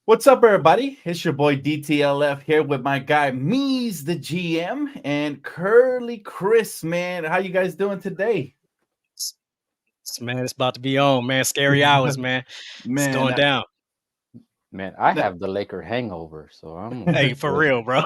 What's up, everybody? It's your boy DTLF here with my guy Mees the GM and Curly Chris. Man, how you guys doing today? Man, it's about to be on, man. Scary hours, man. It's Man, going down. Man, I that, have the Laker hangover, so I'm Hey, for good. real, bro.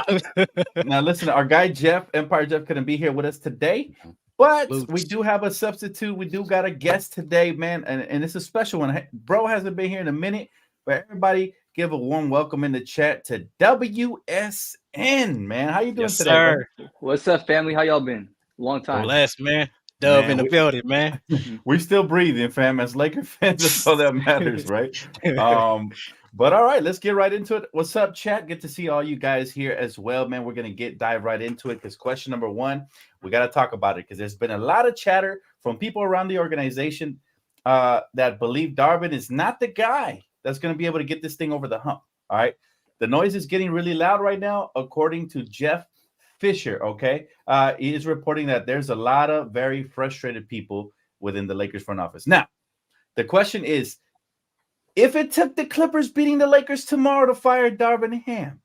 now listen, our guy Jeff, Empire Jeff, couldn't be here with us today, but we Loops. do have a substitute. We do got a guest today, man, and it's a special one. Bro hasn't been here in a minute, but everybody give a warm welcome in the chat to WSN, man. How you doing Yes, today, brother? sir. What's up, family? How y'all been? Long time. Blessed, man. Dove in Man, the building, man. we still breathing, fam. As Laker fans, that's all that matters, right? But all right, let's get right into it. What's up, chat? Good to see all you guys here as well, man. We're gonna dive right into it because question number one, we got to talk about it because there's been a lot of chatter from people around the organization that believe Darvin is not the guy that's gonna be able to get this thing over the hump. All right, the noise is getting really loud right now, according to Jeff Fisher. Okay, he is reporting that there's a lot of very frustrated people within the Lakers front office. Now, the question is, if it took the Clippers beating the Lakers tomorrow to fire Darvin Ham,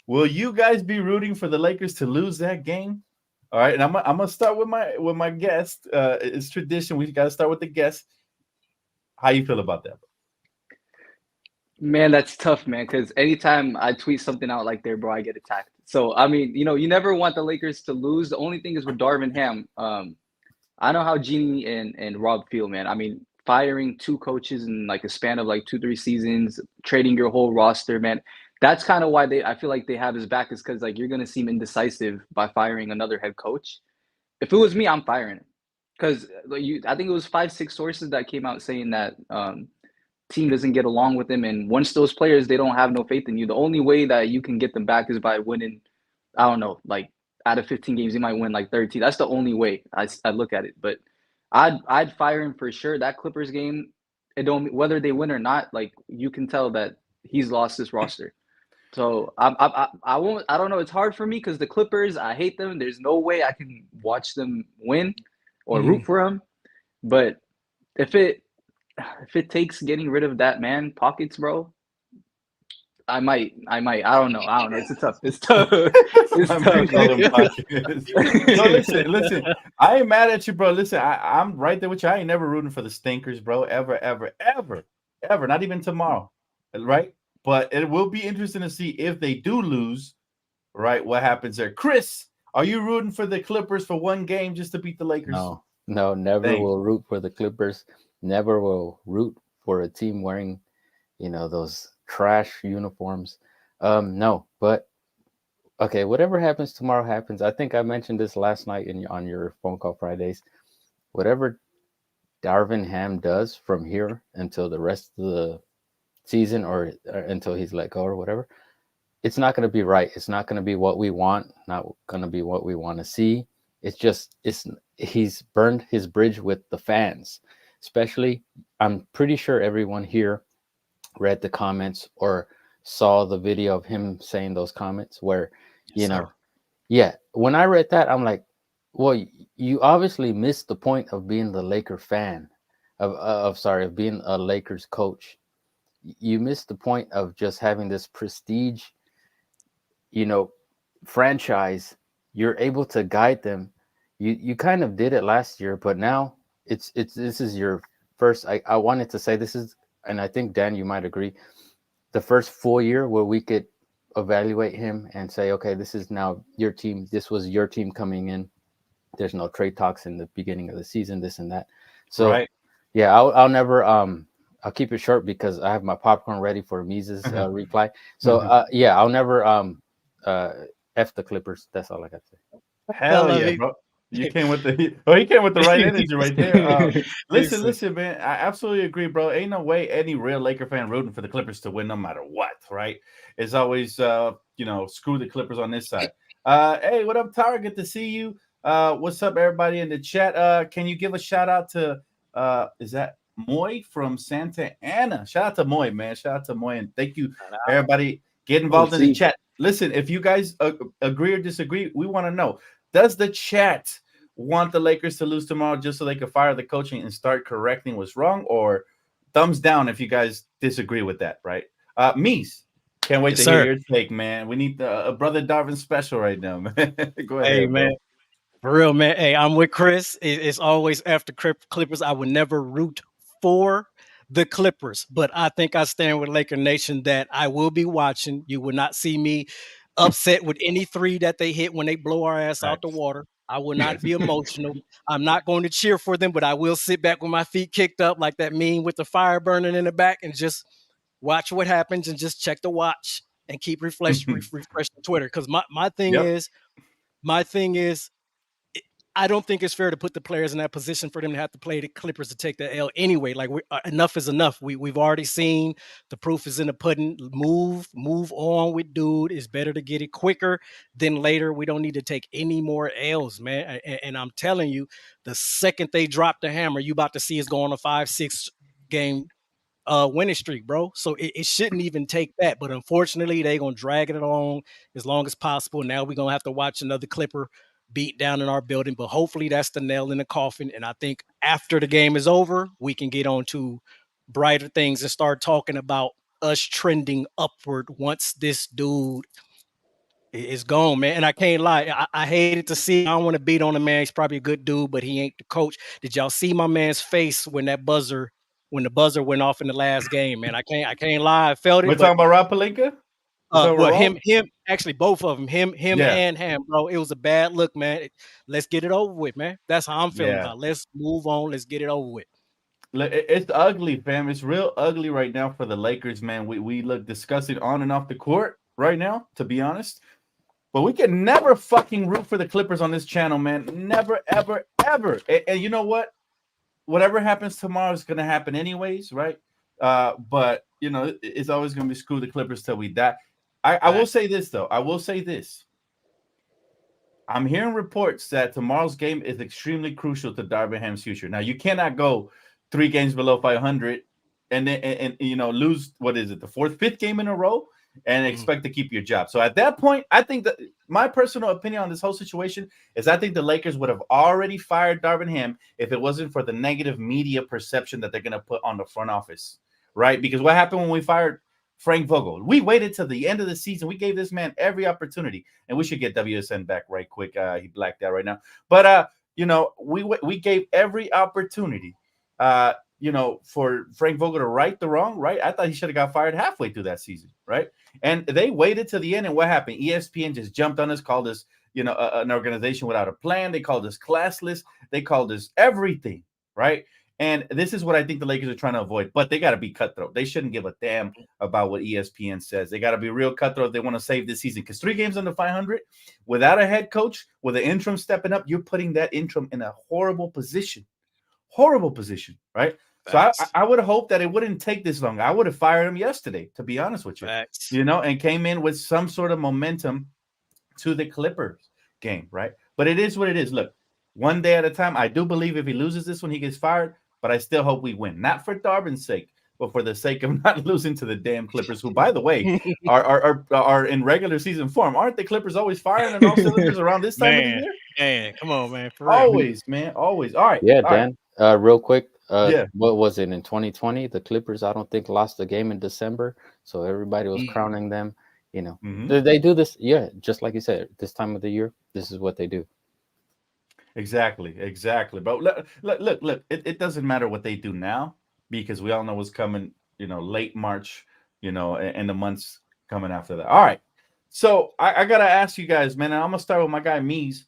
will you guys be rooting for the Lakers to lose that game? All right, and I'm gonna start with my guest. It's tradition. We got to start with the guest. How you feel about that? Man, that's tough, man. Because anytime I tweet something out like there, bro, I get attacked. So I mean, you never want the Lakers to lose. The only thing is with Darvin Ham. I know how Jeannie and Rob feel, man. I mean, firing two coaches in like a span of like 2-3 seasons, trading your whole roster, man. That's kind of why I feel like they have his back is because like you're gonna seem indecisive by firing another head coach. If it was me, I'm firing him. Because I think it was 5-6 sources that came out saying that team doesn't get along with him, and once those players they don't have no faith in you, the only way that you can get them back is by winning. I don't know, like out of 15 games, you might win like 13. That's the only way I look at it. But I'd fire him for sure. That Clippers game, it don't whether they win or not. Like you can tell that he's lost his roster. So I won't. I don't know. It's hard for me because the Clippers, I hate them. There's no way I can watch them win or root for them. But if it takes getting rid of that man pockets, bro, I might. I don't know. It's tough. It's I tough. might call him pockets. No, listen. I ain't mad at you, bro. Listen, I'm right there with you. I ain't never rooting for the stinkers, bro. Ever. Not even tomorrow, right? But it will be interesting to see if they do lose, right? What happens there? Chris, are you rooting for the Clippers for one game just to beat the Lakers? No, never Thank will root for the Clippers. Never will root for a team wearing, those trash uniforms. No, but okay, whatever happens tomorrow happens. I think I mentioned this last night on your phone call Fridays. Whatever Darvin Ham does from here until the rest of the season or until he's let go or whatever, it's not going to be right. It's not going to be what we want. Not going to be what we want to see. It's he's burned his bridge with the fans, especially. I'm pretty sure everyone here read the comments or saw the video of him saying those comments where, you Yes, know, sir. yeah. When I read that, I'm like, well, you obviously missed the point of being the Laker fan, of being a Lakers coach. You missed the point of just having this prestige, you know, franchise. You're able to guide them. You kind of did it last year, but now it's this is your first. I wanted to say this is, and I think Dan, you might agree, the first full year where we could evaluate him and say, okay, this is now your team. This was your team coming in. There's no trade talks in the beginning of the season, this and that. So right. yeah, I'll never I'll keep it short because I have my popcorn ready for Mises reply. So yeah, I'll never uh F the Clippers. That's all I got to say. I Hell love yeah, it. bro. You came with the he came with the right energy right there. Listen, man. I absolutely agree, bro. Ain't no way any real Laker fan rooting for the Clippers to win no matter what, right? It's always screw the Clippers on this side. Hey, what up, Tara? Good to see you. What's up, everybody in the chat? Can you give a shout out to is that Moy from Santa Ana? Shout out to Moy, man. Shout out to Moy, and thank you, everybody. Get involved in the OC. chat. Listen, if you guys agree or disagree, we want to know. Does the chat want the Lakers to lose tomorrow just so they can fire the coaching and start correcting what's wrong? Or thumbs down if you guys disagree with that, right? Mies, Can't wait Yes, to sir. hear your take, man. We need a brother Darvin special right now, man. Go Hey, ahead, bro. man. For real, man. Hey, I'm with Chris. It's always after Clippers. I would never root for the Clippers, but I think I stand with Laker Nation that I will be watching. You will not see me upset with any three that they hit when they blow our ass out the Facts. water. I will not be emotional. I'm not going to cheer for them, but I will sit back with my feet kicked up like that meme with the fire burning in the back and just watch what happens and just check the watch and keep refreshing Twitter. Because Yep. my thing is, I don't think it's fair to put the players in that position for them to have to play the Clippers to take the L anyway. Like enough is enough. We've already seen the proof is in the pudding. Move on with dude. It's better to get it quicker than later. We don't need to take any more L's, man. And I'm telling you, the second they drop the hammer, you about to see us go on a 5-6 game winning streak, bro. So it shouldn't even take that. But unfortunately, they're gonna drag it along as long as possible. Now we're gonna have to watch another Clipper beat down in our building. But hopefully that's the nail in the coffin. And I think after the game is over, we can get on to brighter things and start talking about us trending upward once this dude is gone, man. And I can't lie. I hated to see. I don't want to beat on the man. He's probably a good dude, but he ain't the coach. Did y'all see my man's face when the buzzer went off in the last game, man? I can't lie. I felt We're it, but talking about Rob Pelinka? We're talking about well, Rob? him, actually both of them, him Yeah. and Ham, bro. It was a bad look, man. Let's get it over with, man. That's how I'm feeling Yeah. about it. Let's move on. Let's get it over with. It's ugly, fam. It's real ugly right now for the Lakers, man. We look disgusting on and off the court right now, to be honest. But we can never fucking root for the Clippers on this channel, man. Never, ever, ever. And you know what? Whatever happens tomorrow is going to happen anyways, right? But, you know, it's always going to be screw the Clippers till we die. I will say this, though. I will say this. I'm hearing reports that tomorrow's game is extremely crucial to Darvin Ham's future. Now, you cannot go 3 games below 500 and then and you know lose, what is it, the 5th game in a row and expect to keep your job. So at that point, I think that my personal opinion on this whole situation is I think the Lakers would have already fired Darvin Ham if it wasn't for the negative media perception that they're going to put on the front office, right? Because what happened when we fired Frank Vogel? We waited till the end of the season. We gave this man every opportunity, and we should get WSN back right quick. He blacked out right now, but you know, we gave every opportunity, you know, for Frank Vogel to right the wrong. Right? I thought he should have got fired halfway through that season, right? And they waited to the end, and what happened? ESPN just jumped on us, called us, you know, an organization without a plan. They called us classless. They called us everything, right? And this is what I think the Lakers are trying to avoid, but they got to be cutthroat. They shouldn't give a damn about what ESPN says. They got to be real cutthroat if they want to save this season, because 3 games under 500 without a head coach, with an interim stepping up, you're putting that interim in a horrible position, right? Facts. So I would hope that it wouldn't take this long. I would have fired him yesterday, to be honest with you. Facts. You know, and came in with some sort of momentum to the Clippers game, right? But it is what it is. Look, one day at a time. I do believe if he loses this one, he gets fired. But I still hope we win, not for Darvin's sake, but for the sake of not losing to the damn Clippers, who, by the way, are in regular season form. Aren't the Clippers always firing on all cylinders around this time of the year? Man, come on, man. For real. Always, man. Always. All right. Yeah, all Dan. Right. Real quick. Yeah. What was it in 2020? The Clippers, I don't think, lost the game in December, so everybody was crowning them. You know, they do this. Yeah, just like you said, this time of the year, this is what they do. Exactly. But look, it doesn't matter what they do now, because we all know what's coming, you know, late March, you know, and the months coming after that. All right. So I got to ask you guys, man, and I'm going to start with my guy, Mees.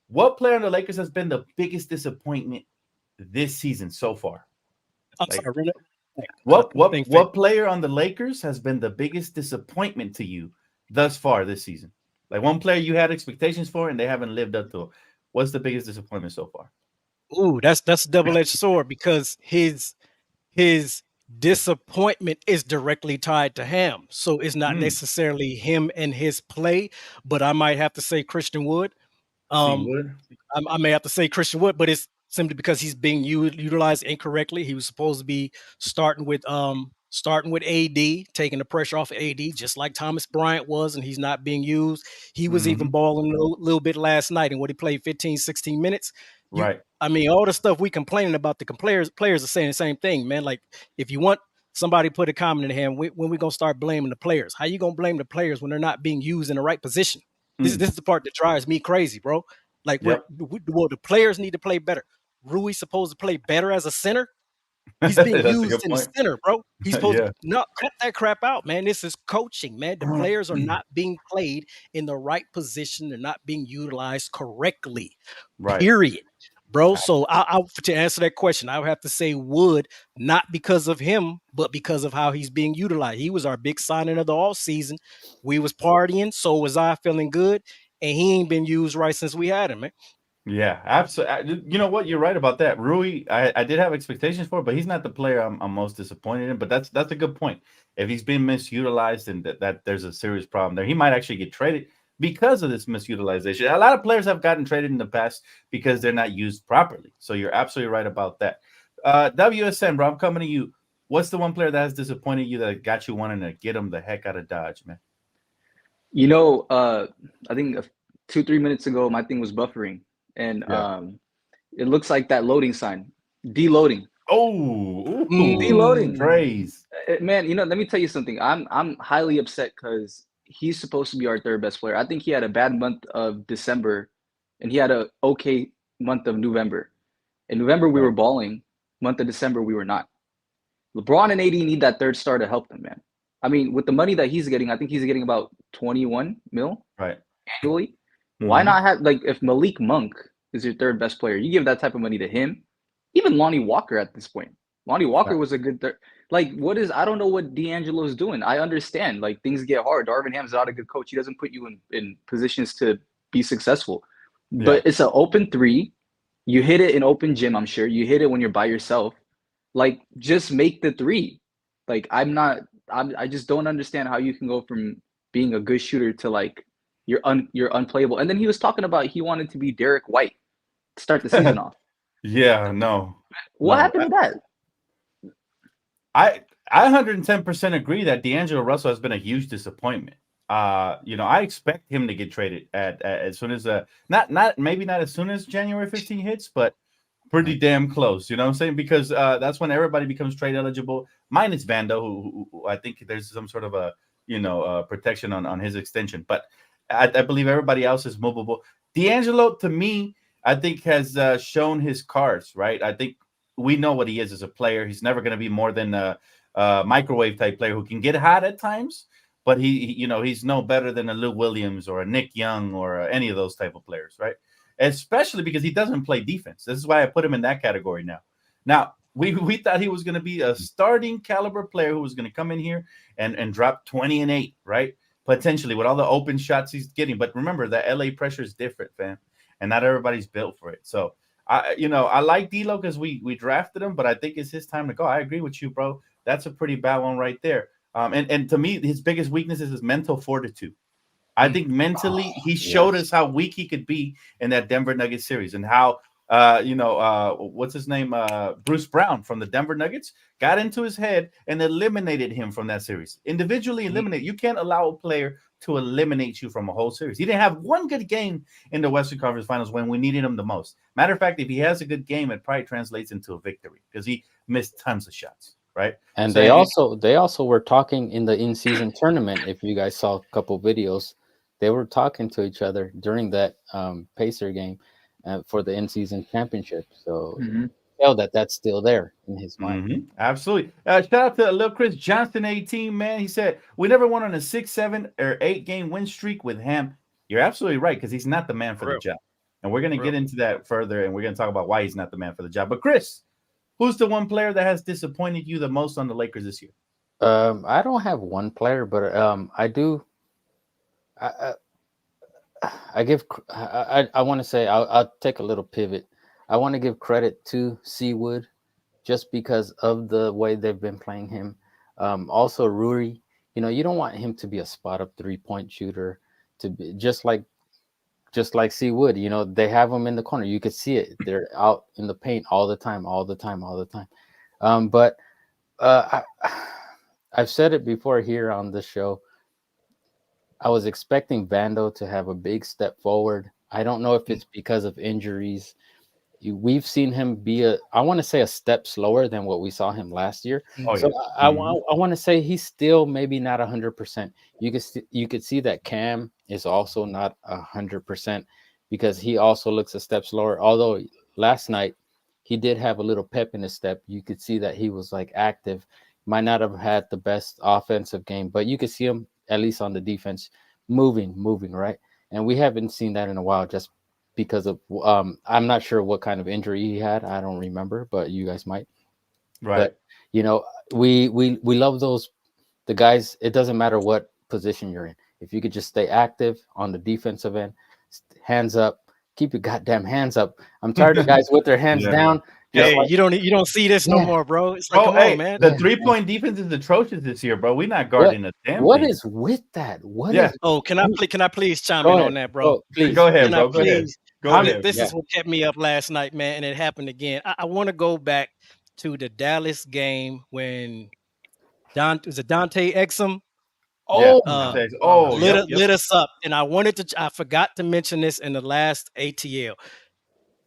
What player on the Lakers has been the biggest disappointment this season so far? What player on the Lakers has been the biggest disappointment to you thus far this season? Like one player you had expectations for and they haven't lived up to. What's the biggest disappointment so far? Ooh, that's a double-edged sword, because his disappointment is directly tied to Ham. So it's not necessarily him and his play, but I might have to say Christian Wood. I may have to say Christian Wood, but it's simply because he's being utilized incorrectly. He was supposed to be starting with AD, taking the pressure off of AD, just like Thomas Bryant was, and he's not being used. He was even balling a little bit last night, and what he played 15, 16 minutes. Right. I mean, all the stuff we complaining about, the players are saying the same thing, man. Like, if you want somebody put a comment in him, when we gonna start blaming the players? How you gonna blame the players when they're not being used in the right position? This is the part that drives me crazy, bro. Like, Yep. the players need to play better. Rui's supposed to play better as a center. He's being That's a used good in the point. center, bro. He's supposed Yeah. to not cut that crap out, man. This is coaching, man. The players are not being played in the right position. They're not being utilized correctly. Right. Period, bro. So to answer that question, I would have to say Wood, not because of him, but because of how he's being utilized. He was our big signing of the all season. We was partying, so was I, feeling good, and he ain't been used right since we had him, man. Yeah, absolutely. You know what? You're right about that. Rui, I did have expectations for, but he's not the player I'm most disappointed in. But that's a good point. If he's being misutilized and that there's a serious problem there, he might actually get traded because of this misutilization. A lot of players have gotten traded in the past because they're not used properly. So you're absolutely right about that. WSN, bro, I'm coming to you. What's the one player that has disappointed you that got you wanting to get him the heck out of Dodge, man? You know, I think 2-3 minutes ago, my thing was buffering, and it looks like that loading sign, deloading. Oh, deloading. praise. Man, you know, let me tell you something. I'm highly upset because he's supposed to be our third best player. I think he had a bad month of December, and he had a okay month of November. In November, we were balling. Month of December, we were not. LeBron and AD need that third star to help them, man. I mean, with the money that he's getting, I think he's getting about 21 mil annually. Why not have, like, if Malik Monk is your third best player, you give that type of money to him. Even Lonnie Walker at this point. Lonnie Walker was a good third. Like, I don't know what D'Angelo's doing. I understand, like, things get hard. Darvin Ham's not a good coach. He doesn't put you in positions to be successful. But it's an open three. You hit it in open gym, I'm sure. You hit it when you're by yourself. Like, just make the three. Like, I just don't understand how you can go from being a good shooter to, like, you're unplayable. And then he was talking about he wanted to be Derek White to start the season off. Yeah, no. What happened to that? I 110% agree that D'Angelo Russell has been a huge disappointment. You know, I expect him to get traded at as soon as maybe not as soon as January 15 hits, but pretty damn close. You know what I'm saying? Because that's when everybody becomes trade eligible. Minus Vando, who I think there's some sort of a protection on his extension, but I believe everybody else is movable. D'Angelo, to me, I think has shown his cards, right? I think we know what he is as a player. He's never going to be more than a microwave type player who can get hot at times, but he's no better than a Lou Williams or a Nick Young or any of those type of players, right? Especially because he doesn't play defense. This is why I put him in that category now. Now, we thought he was going to be a starting caliber player who was going to come in here and drop 20 and 8, right? Potentially with all the open shots he's getting. But remember, the LA pressure is different, fam, and not everybody's built for it. So I like D'Lo because we drafted him, but I think it's his time to go. I agree with you, bro. That's a pretty bad one right there. And to me, his biggest weakness is his mental fortitude. I think mentally he showed us how weak he could be in that Denver Nuggets series, and how what's his name, Bruce Brown from the Denver Nuggets got into his head and eliminated him from that series. Individually eliminated. You can't allow a player to eliminate you from a whole series. He didn't have one good game in the Western Conference Finals when we needed him the most. Matter of fact, if he has a good game, it probably translates into a victory because he missed tons of shots, right? And they also were talking in the in-season tournament. If you guys saw a couple videos, they were talking to each other during that Pacer game for the in-season championship. So tell that's still there in his mind. Absolutely. Shout out to Lil Chris Johnson 18, man. He said, we never won on a 6, 7, or 8 game win streak with him. You're absolutely right, because he's not the man for the job. And we're going to get into that further, and we're going to talk about why he's not the man for the job. But Chris, who's the one player that has disappointed you the most on the Lakers this year? I don't have one player, but I do. I want to say I'll take a little pivot. I want to give credit to Seawood just because of the way they've been playing him. Also Rui, you don't want him to be a spot up 3-point shooter, to be just like Seawood. They have him in the corner. You could see it. They're out in the paint all the time. But I've said it before here on the show. I was expecting Vando to have a big step forward. I don't know if it's because of injuries we've seen him be I want to say a step slower than what we saw him last year. Oh, So yeah. I want to say he's still maybe not 100%. You could see that Cam is also not 100% because he also looks a step slower. Although last night he did have a little pep in his step. You could see that he was like active. Might not have had the best offensive game, but you could see him at least on the defense moving, right? And we haven't seen that in a while, just because of I'm not sure what kind of injury he had. I don't remember, but you guys might. Right. But you know, we love the guys. It doesn't matter what position you're in. If you could just stay active on the defensive end, hands up, keep your goddamn hands up. I'm tired of guys with their hands Yeah. down. Hey, you don't see this no more, bro. It's like, come on, man. The 3-point defense is atrocious this year, bro. We're not guarding a damn What thing. is with that? Oh, can I please chime Go in ahead. on that, bro? Please. Go ahead, Can bro. I Go ahead. please? Go ahead. This is what kept me up last night, man, and it happened again. I want to go back to the Dallas game when was it Dante Exum Oh, lit us up, and I forgot to mention this in the last ATL.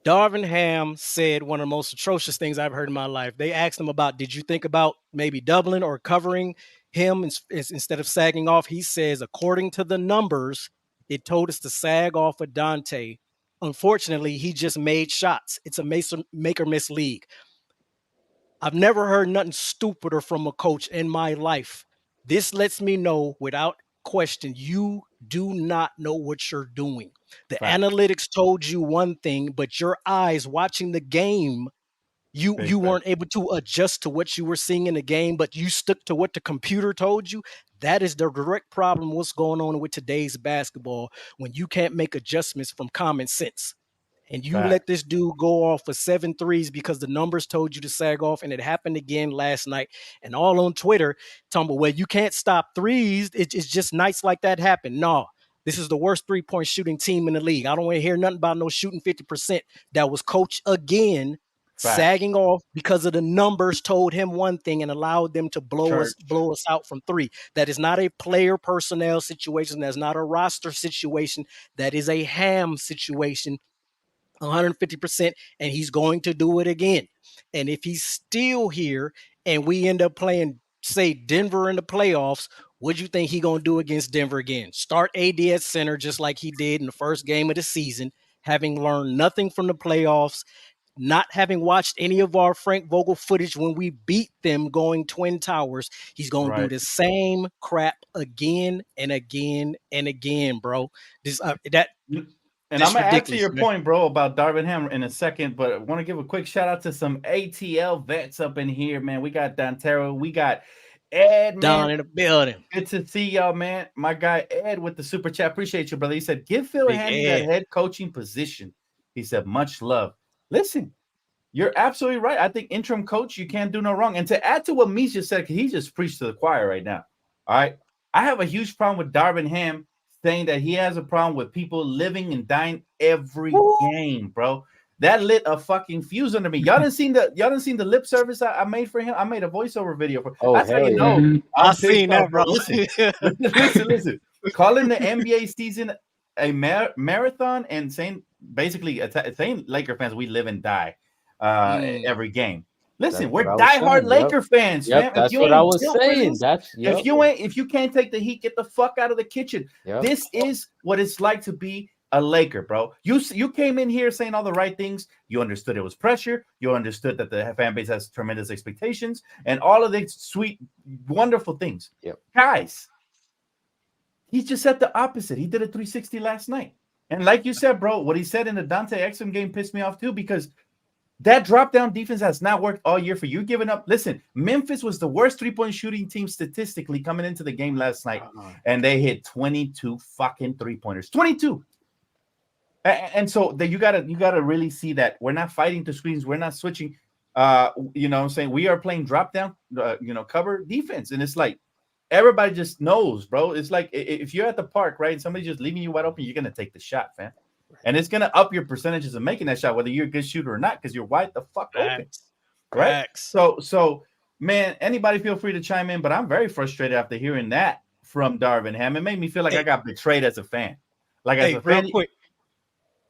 Darvin Ham said one of the most atrocious things I've heard in my life. They asked him about, did you think about maybe doubling or covering him instead of sagging off? He says, according to the numbers, it told us to sag off of Dante. Unfortunately, he just made shots. It's a make or miss league. I've never heard nothing stupider from a coach in my life. This lets me know without question, you do not know what you're doing. The analytics told you one thing, but your eyes watching the game, you weren't able to adjust to what you were seeing in the game, but you stuck to what the computer told you. That is the direct problem what's going on with today's basketball when you can't make adjustments from common sense. And you let this dude go off for 7 threes because the numbers told you to sag off, and it happened again last night. And all on Twitter, talking about, well, you can't stop threes. It's just nights like that happen. No, this is the worst 3-point shooting team in the league. I don't want to hear nothing about no shooting 50%. That was coach again, sagging off because of the numbers told him one thing and allowed them to blow us out from 3. That is not a player personnel situation. That's not a roster situation. That is a Ham situation. 150%, and he's going to do it again. And if he's still here and we end up playing, say, Denver in the playoffs, what do you think he's going to do against Denver again? Start AD at center just like he did in the first game of the season, having learned nothing from the playoffs, not having watched any of our Frank Vogel footage when we beat them going Twin Towers. He's going to do the same crap again and again and again, bro. And I'm going to add to your point, bro, about Darvin Ham in a second, but I want to give a quick shout out to some ATL vets up in here, man. We got Dontero. We got Ed, man. Down in the building. Good to see y'all, man. My guy Ed with the super chat. Appreciate you, brother. He said, give Phil Handy that head coaching position. He said, much love. Listen, you're absolutely right. I think interim coach, you can't do no wrong. And to add to what Mies just said, he just preached to the choir right now. All right. I have a huge problem with Darvin Ham saying that he has a problem with people living and dying every game, bro. That lit a fucking fuse under me. Y'all didn't seen the lip service I made for him. I made a voiceover video for. That's how you know. I've seen that, bro. Listen. Calling the NBA season a marathon and saying basically saying Laker fans, we live and die every game. Listen, we're diehard Laker fans, man. That's what I was saying. If you can't take the heat, get the fuck out of the kitchen. This is what it's like to be a Laker, bro. You came in here saying all the right things. You understood it was pressure. You understood that the fan base has tremendous expectations and all of the sweet, wonderful things. Guys, he just said the opposite. He did a 360 last night. And like you said, bro, what he said in the Dante Exum game pissed me off too, because that drop-down defense has not worked all year for you. Giving up. Listen, Memphis was the worst 3-point shooting team statistically coming into the game last night, and they hit 22 fucking 3-pointers. 22. And so that you gotta really see that we're not fighting to screens. We're not switching. You know what I'm saying? We are playing drop-down, cover defense. And it's like everybody just knows, bro. It's like if you're at the park, right, and somebody's just leaving you wide open, you're gonna take the shot, fam. And it's gonna up your percentages of making that shot, whether you're a good shooter or not, because you're wide the fuck open, right? So, man, anybody feel free to chime in, but I'm very frustrated after hearing that from Darvin Ham. It made me feel like I got betrayed as a fan. Like as a fan, real quick.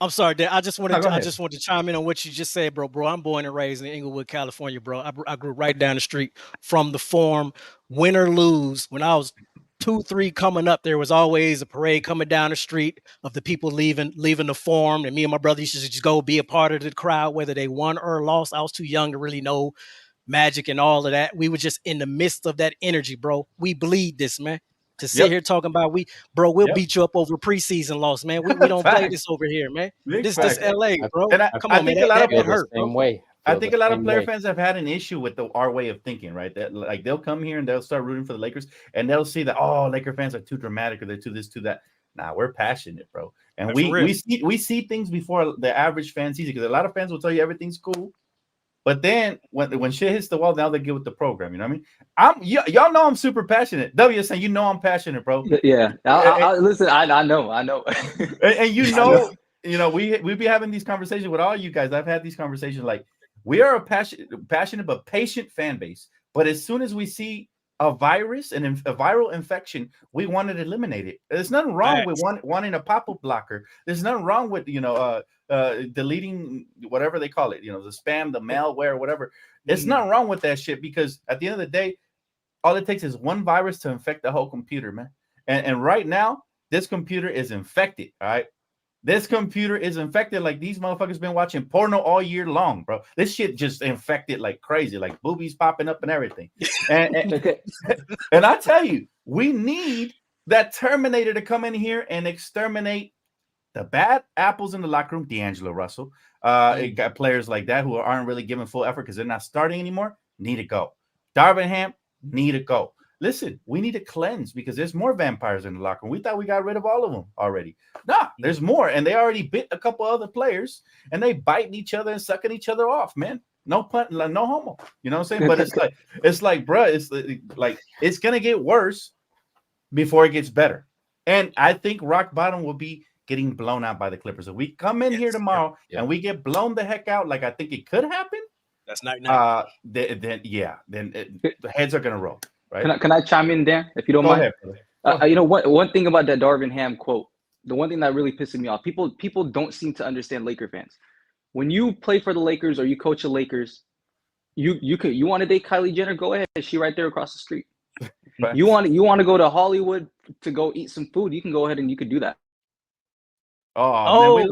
I'm sorry, Dad. I just No, wanted go to, I ahead. just wanted to chime in on what you just said, bro. Bro, I'm born and raised in Inglewood, California, bro. I grew right down the street from the Forum. Win or lose, when I was 2, 3 coming up, there was always a parade coming down the street of the people leaving the Forum, and me and my brother used to just go be a part of the crowd, whether they won or lost. I was too young to really know Magic and all of that. We were just in the midst of that energy, bro. We bleed this, man. To sit Yep. here talking about we'll Yep. beat you up over preseason loss, man. We don't play Facts. this over here, man. Big This facts. LA, bro. And Come I on, man. think a lot That of Feel the hurt, same bro. way. I Feel think the a lot of same player way. fans have had an issue with our way of thinking, right? That like they'll come here and they'll start rooting for the Lakers, and they'll see that Laker fans are too dramatic or they're too this, too that. Nah, we're passionate, bro, and For real. we see things before the average fan sees it, because a lot of fans will tell you everything's cool, but then when shit hits the wall, now they get with the program. You know what I mean? Y'all know I'm super passionate. WSN, you know I'm passionate, bro. Yeah. Listen, I know. And you know, we be having these conversations with all you guys. I've had these conversations. Like, we are a passionate but patient fan base. But as soon as we see a virus and a viral infection, we want it eliminated. There's nothing wrong with wanting a pop-up blocker. There's nothing wrong with deleting whatever they call it. The spam, the malware, whatever. There's nothing wrong with that shit, because at the end of the day, all it takes is one virus to infect the whole computer, man. And right now, this computer is infected. All right. This computer is infected like these motherfuckers been watching porno all year long, bro. This shit just infected like crazy, like boobies popping up and everything. And I tell you, we need that Terminator to come in here and exterminate the bad apples in the locker room. D'Angelo Russell. It got players like that who aren't really giving full effort because they're not starting anymore. Need to go. Darvin Ham, need to go. Listen, we need to cleanse because there's more vampires in the locker room. We thought we got rid of all of them already. Nah, there's more. And they already bit a couple other players, and they biting each other and sucking each other off, man. No pun, like, no homo. You know what I'm saying? But it's like, bro, it's like it's gonna get worse before it gets better. And I think rock bottom will be getting blown out by the Clippers. If we come in here tomorrow and we get blown the heck out, like I think it could happen, that's not then the heads are gonna roll. Right? Can I chime in there if you don't mind? Ahead, one thing about that Darvin Ham quote, the one thing that really pisses me off, people don't seem to understand Laker fans. When you play for the Lakers or you coach the Lakers, you want to date Kylie Jenner, go ahead. She right there across the street. Right. You want to go to Hollywood to go eat some food, you can go ahead and you could do that. Oh, man,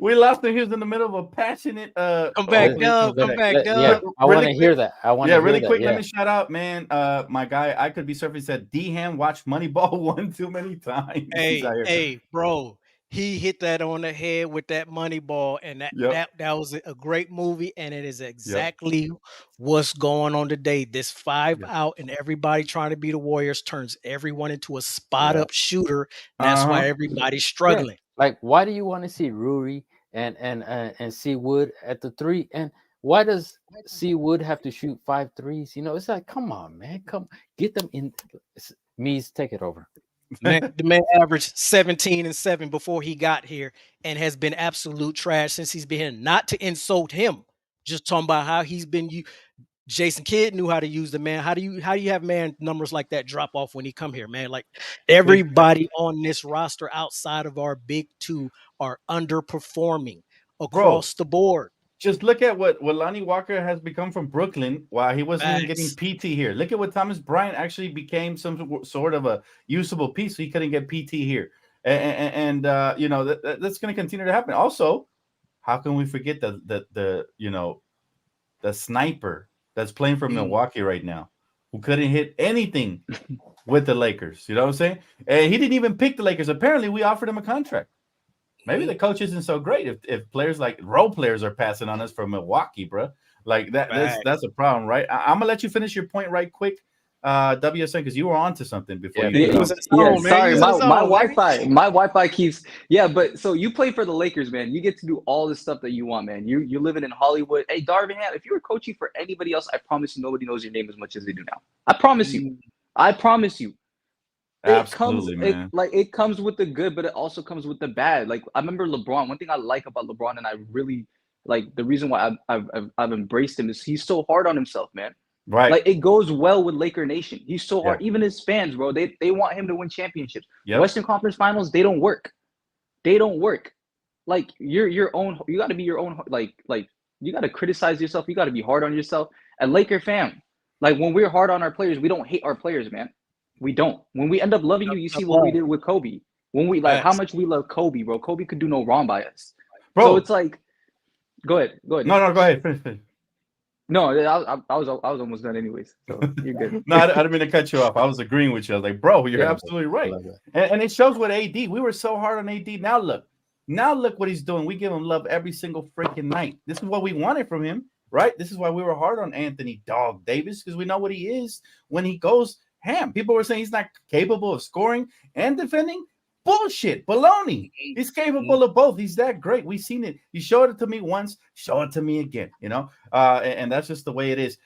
we lost him. He was in the middle of a passionate come back, Doug. Yeah, I want to hear that. Really quick. Let me shout out, man. My guy, I could be surfing, said D-Ham watched Moneyball one too many times. Hey, bro. He hit that on the head with that Moneyball, and that was a great movie, and it is exactly what's going on today. This 5 out and everybody trying to be the Warriors turns everyone into a spot-up shooter, and that's why everybody's struggling. Yeah. Like, why do you want to see Ruri and C Wood at the 3? And why does C Wood have to shoot 5 threes? It's like, come on, man, get them in. Mees, take it over. The man averaged 17 and 7 before he got here, and has been absolute trash since he's been here. Not to insult him, just talking about how he's been. Jason Kidd knew how to use the man. How do you have man numbers like that drop off when he come here, man? Like, everybody on this roster outside of our big two are underperforming across the board. Just look at what Lonnie Walker has become from Brooklyn while he wasn't even getting PT here. Look at what Thomas Bryant actually became, some sort of a usable piece, so he couldn't get PT here. And that's going to continue to happen. Also, how can we forget the sniper that's playing for Milwaukee right now, who couldn't hit anything with the Lakers? You know what I'm saying? And he didn't even pick the Lakers. Apparently, we offered him a contract. Maybe the coach isn't so great if players like role players are passing on us from Milwaukee, bro. Like that's a problem, right? I'm gonna let you finish your point right quick, WSN, because you were on to something before. Sorry, my Wi-Fi keeps. Yeah, but so you play for the Lakers, man. You get to do all the stuff that you want, man. You're living in Hollywood. Hey, Darvin Ham, if you were coaching for anybody else, I promise you, nobody knows your name as much as they do now. I promise you. Absolutely, man. It comes with the good, but it also comes with the bad. Like, I remember LeBron. One thing I like about LeBron, and I really like, the reason why I've embraced him, is he's so hard on himself, man. Right. Like, it goes well with Laker Nation. He's so hard. Even his fans, bro, they want him to win championships. Western Conference Finals, they don't work. like you're your own. You got to be your own. Like you got to criticize yourself. You got to be hard on yourself. And Laker fam, like when we're hard on our players, we don't hate our players, man. We don't. When we end up loving you, you see what we did with Kobe. When we like how much we love Kobe, bro. Kobe could do no wrong by us. Bro. So it's like, go ahead. No, go ahead. Finish. No, I was almost done anyways. So you're good. No, I didn't mean to cut you off. I was agreeing with you. I was like, bro, you're absolutely right. And it shows with AD. We were so hard on AD. Now look what he's doing. We give him love every single freaking night. This is what we wanted from him, right? This is why we were hard on Anthony Dog Davis, because we know what he is when he goes ham. People were saying he's not capable of scoring and defending. Bullshit, baloney. He's capable of both. He's that great. We've seen it. You showed it to me once, show it to me again. You know, and that's just the way it is.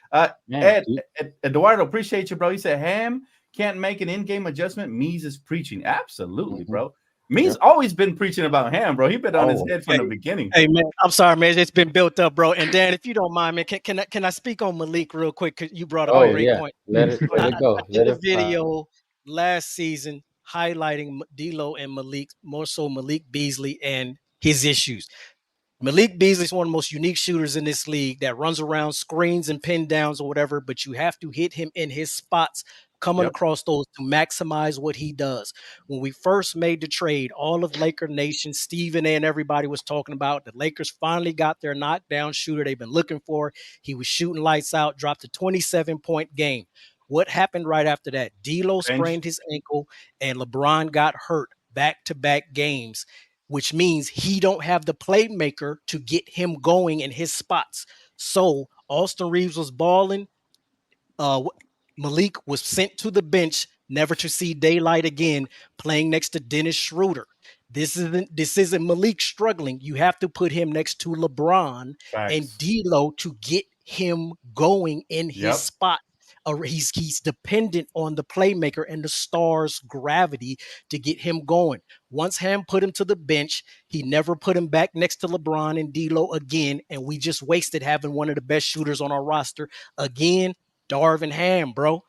Eduardo, appreciate you, bro. He said Ham can't make an in-game adjustment. Mees is preaching. Absolutely, bro. Me's always been preaching about Ham, bro. He's been on his head from the beginning. Hey, man, I'm sorry, man. It's been built up, bro. And Dan, if you don't mind, man, can I speak on Malik real quick? Cause you brought up a great point. Let it go. I did a video last season highlighting D'Lo and Malik, more so Malik Beasley and his issues. Malik Beasley is one of the most unique shooters in this league that runs around screens and pin downs or whatever, but you have to hit him in his spots coming across those to maximize what he does. When we first made the trade, all of Laker Nation, Stephen A. and everybody was talking about the Lakers finally got their knockdown shooter they've been looking for. He was shooting lights out, dropped a 27-point game. What happened right after that? D'Lo sprained his ankle and LeBron got hurt back-to-back games, which means he don't have the playmaker to get him going in his spots. So Austin Reeves was balling. Malik was sent to the bench, never to see daylight again, playing next to Dennis Schroeder. This isn't Malik struggling. You have to put him next to LeBron and D'Lo to get him going in his spot. He's dependent on the playmaker and the star's gravity to get him going. Once Ham put him to the bench, he never put him back next to LeBron and D'Lo again, and we just wasted having one of the best shooters on our roster again. Darvin Ham, bro.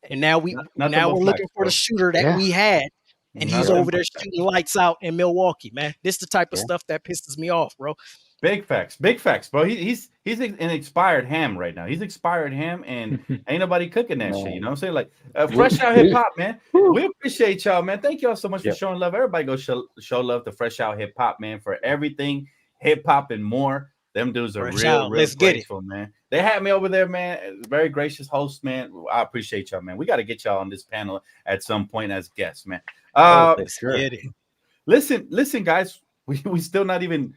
And now we're looking for the shooter that we had, and he's over there shooting lights out in Milwaukee, man. This is the type of stuff that pisses me off, bro. Big facts, bro. He's an expired ham right now. He's expired ham, and ain't nobody cooking that shit. You know what I'm saying? Like Fresh Out Hip Hop, man. We appreciate y'all, man. Thank y'all so much for showing love. Everybody go show love to Fresh Out Hip Hop, man, for everything hip hop and more. Them dudes are real grateful, man. They had me over there, man. Very gracious host, man. I appreciate y'all, man. We got to get y'all on this panel at some point as guests, man. Listen, guys. We still not even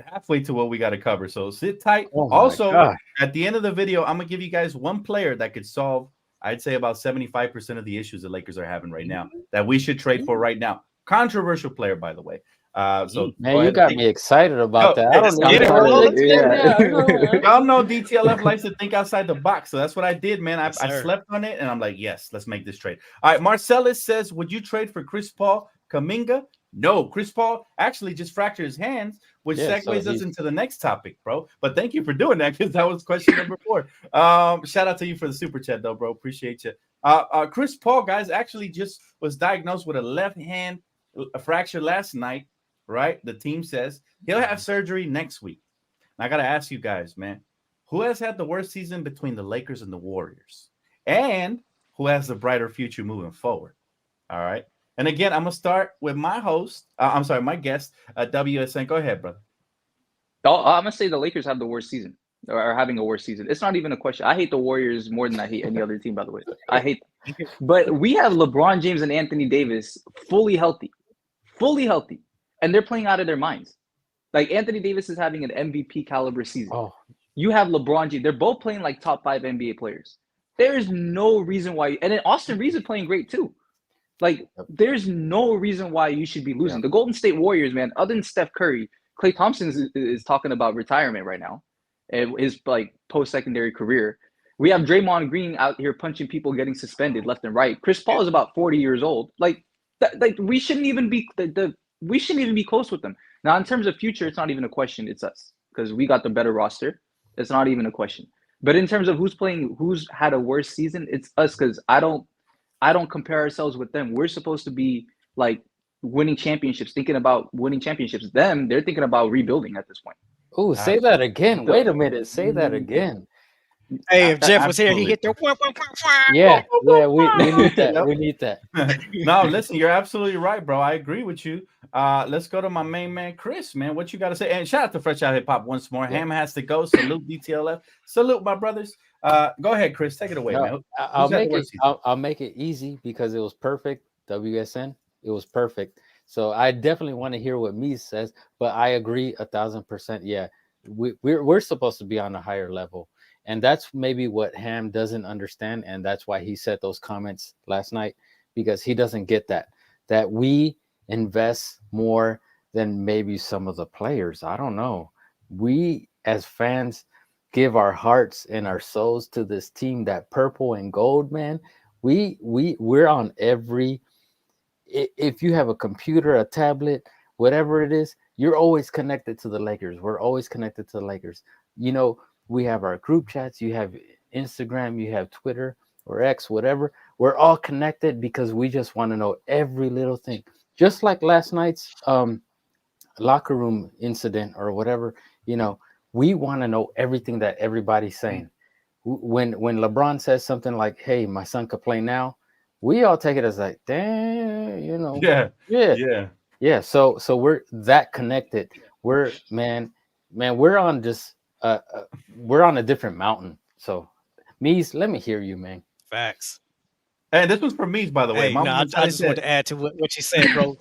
halfway to what we got to cover. So sit tight. Also, at the end of the video, I'm gonna give you guys one player that could solve, I'd say, about 75% of the issues the Lakers are having right now that we should trade for right now. Controversial player, by the way. So man, you got me excited about that. I don't know. Y'all know DTLF likes to think outside the box, so that's what I did, man. I slept on it, and I'm like, yes, let's make this trade. All right, Marcellus says, would you trade for Chris Paul, Kuminga? No, Chris Paul actually just fractured his hands, which segues us into the next topic, bro. But thank you for doing that, because that was question number 4. Shout out to you for the super chat, though, bro. Appreciate you. Chris Paul, guys, actually just was diagnosed with a left hand fracture last night. Right, the team says he'll have surgery next week. And I gotta ask you guys, man, who has had the worst season between the Lakers and the Warriors, and who has the brighter future moving forward? All right, and again, I'm gonna start with my host. My guest, WSN. Go ahead, brother. I'm gonna say the Lakers have the worst season, or are having a worse season. It's not even a question. I hate the Warriors more than I hate any other team, by the way. I hate them. But we have LeBron James and Anthony Davis fully healthy. And they're playing out of their minds. Like Anthony Davis is having an MVP caliber season. You have LeBron James. They're both playing like top 5 NBA players. There's no reason why. And then Austin Reeves is playing great too. Like there's no reason why you should be losing. The Golden State Warriors, man, other than Steph Curry, Klay Thompson is talking about retirement right now and his like post-secondary career. We have Draymond Green out here punching people, getting suspended left and right. Chris Paul is about 40 years old. Like we shouldn't even be we shouldn't even be close with them. Now, in terms of future, it's not even a question. It's us because we got the better roster. It's not even a question. But in terms of who's had a worse season, it's us because I don't compare ourselves with them. We're supposed to be like winning championships, thinking about winning championships. They're thinking about rebuilding at this point. Oh, say that again. So- Wait a minute. Say that again. Hey, if Jeff was here, he Absolutely. hit the Yeah, we need that. Yep. We need that. No, listen, you're absolutely right, bro. I agree with you. Let's go to my main man, Chris, man. What you got to say? And shout out to Fresh Out Hip Hop once more. Yeah. Ham has to go. Salute DTLF. Salute my brothers. Go ahead, Chris. Take it away, No, man. I'll Who's got the make it. worst season? I'll make it easy because it was perfect. WSN, it was perfect. So I definitely want to hear what Mies says, but I agree 1,000%. Yeah, we're supposed to be on a higher level, and that's maybe what Ham doesn't understand, and that's why he said those comments last night, because he doesn't get that we invest more than maybe some of the players. I don't know. We as fans give our hearts and our souls to this team, that purple and gold, man. We're on every, if you have a computer, a tablet, whatever it is, you're always connected to the Lakers. We're always connected to the Lakers. You know, we have our group chats, you have Instagram, you have Twitter or X, whatever. We're all connected because we just want to know every little thing. Just like last night's locker room incident or whatever, you know, we want to know everything that everybody's saying. When LeBron says something like, "Hey, my son could play now," we all take it as like, "Damn, you know, yeah." So we're that connected. We're we're on just we're on a different mountain. So, Mies, let me hear you, man. Facts. And this was for me, by the way. Hey, no, I just wanted to add to what you said, bro.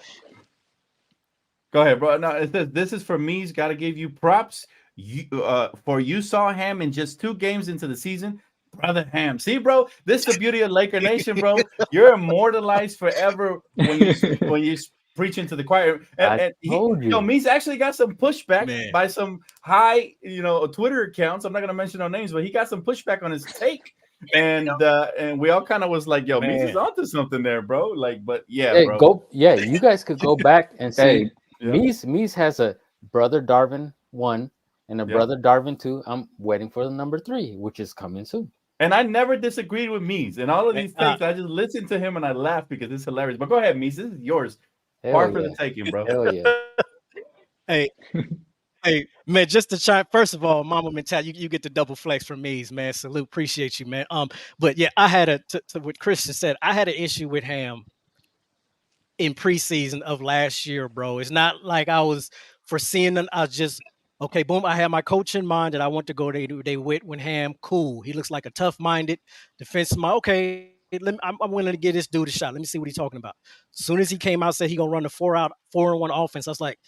Go ahead, bro. No, this is for me. Got to give you props. You saw Ham in just 2 games into the season, brother Ham. See, bro, this is the beauty of Laker Nation, bro. You're immortalized forever when you preach into the choir. And told you. Meese actually got some pushback Man. by some high, Twitter accounts. I'm not gonna mention no names, but he got some pushback on his take. And we all kind of was like, yo, Meese is onto something there, bro. Like, but yeah, Hey, bro. you guys could go back and see. Hey, Yeah. Mies has a brother Darvin 1 and a brother Darvin 2. I'm waiting for the number 3, which is coming soon. And I never disagreed with Mies. And all of these takes, I just listened to him and I laughed because it's hilarious. But go ahead, Mies. This is yours. Hard for the taking, bro. Hell yeah. Hey, man, just to chime, first of all, Mama mentality, you get the double flex from Mies, man. Salute, appreciate you, man. But yeah, I had to what Christian said, I had an issue with Ham in preseason of last year, bro. It's not like I was foreseeing them. I was just, okay, boom. I had my coach in mind that I want to go they went with Ham. Cool. He looks like a tough-minded defensive mind. Okay, I'm willing to give this dude a shot. Let me see what he's talking about. As soon as he came out, said he gonna run the 4-on-1 offense. I was like,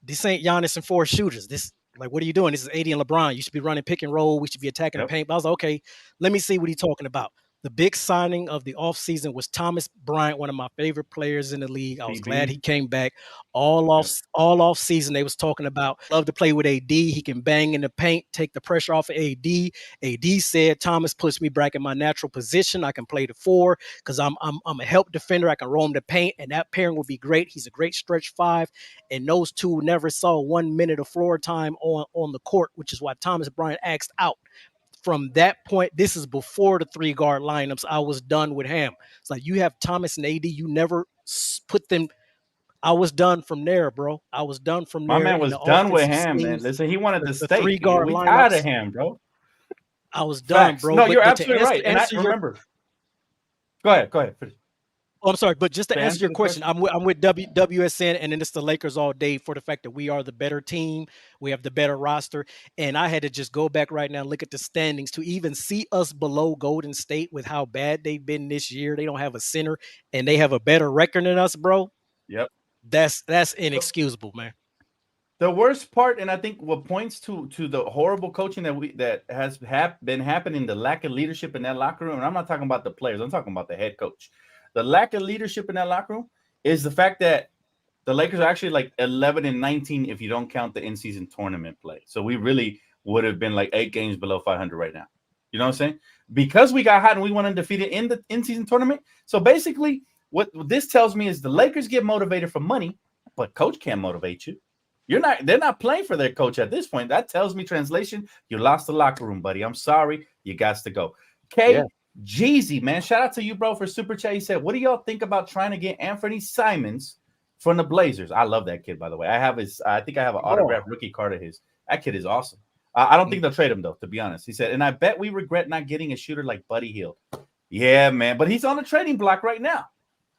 this ain't Giannis and 4 shooters. This, like, what are you doing? This is AD and LeBron. You should be running pick and roll. We should be attacking the paint. But I was like, okay, let me see what he's talking about. The big signing of the offseason was Thomas Bryant, one of my favorite players in the league. I was glad he came back. All off season, they was talking about love to play with AD. He can bang in the paint, take the pressure off of AD. AD said Thomas puts me back in my natural position. I can play the 4 because I'm a help defender. I can roam the paint, and that pairing would be great. He's a great stretch 5, and those two never saw 1 minute of floor time on the court, which is why Thomas Bryant asked out. From that point, this is before the 3 guard lineups. I was done with Ham. It's like you have Thomas and AD. You never put them. I was done from there, bro. I was done from there. My man was done with Ham, man. Listen, he wanted to stay. 3 guard we lineups. Tired of Ham, bro. I was done, Facts. bro. No, you're absolutely right. And I remember. Go ahead. Finish. Oh, I'm sorry, but just to answer your question, I'm with WSN, and then it's the Lakers all day for the fact that we are the better team. We have the better roster, and I had to just go back right now and look at the standings to even see us below Golden State with how bad they've been this year. They don't have a center, and they have a better record than us, bro. Yep. That's inexcusable, man. The worst part, and I think what points to the horrible coaching that has been happening, the lack of leadership in that locker room, and I'm not talking about the players, I'm talking about the head coach. The lack of leadership in that locker room is the fact that the Lakers are actually like 11-19 if you don't count the in-season tournament play. So we really would have been like 8 games below 500 right now. You know what I'm saying? Because we got hot and we went undefeated in the in-season tournament. So basically, what this tells me is the Lakers get motivated for money, but coach can't motivate you. They're not playing for their coach at this point. That tells me, translation, you lost the locker room, buddy. I'm sorry. You got to go. Jeezy, man, shout out to you, bro, for Super Chat. He said, what do y'all think about trying to get Anthony Simons from the Blazers. I love that kid, by the way. I think I have an autographed rookie card of his. That kid is awesome. I don't think they'll trade him though, to be honest. He said, and I bet we regret not getting a shooter like Buddy Hield. Yeah, man, but he's on the trading block right now.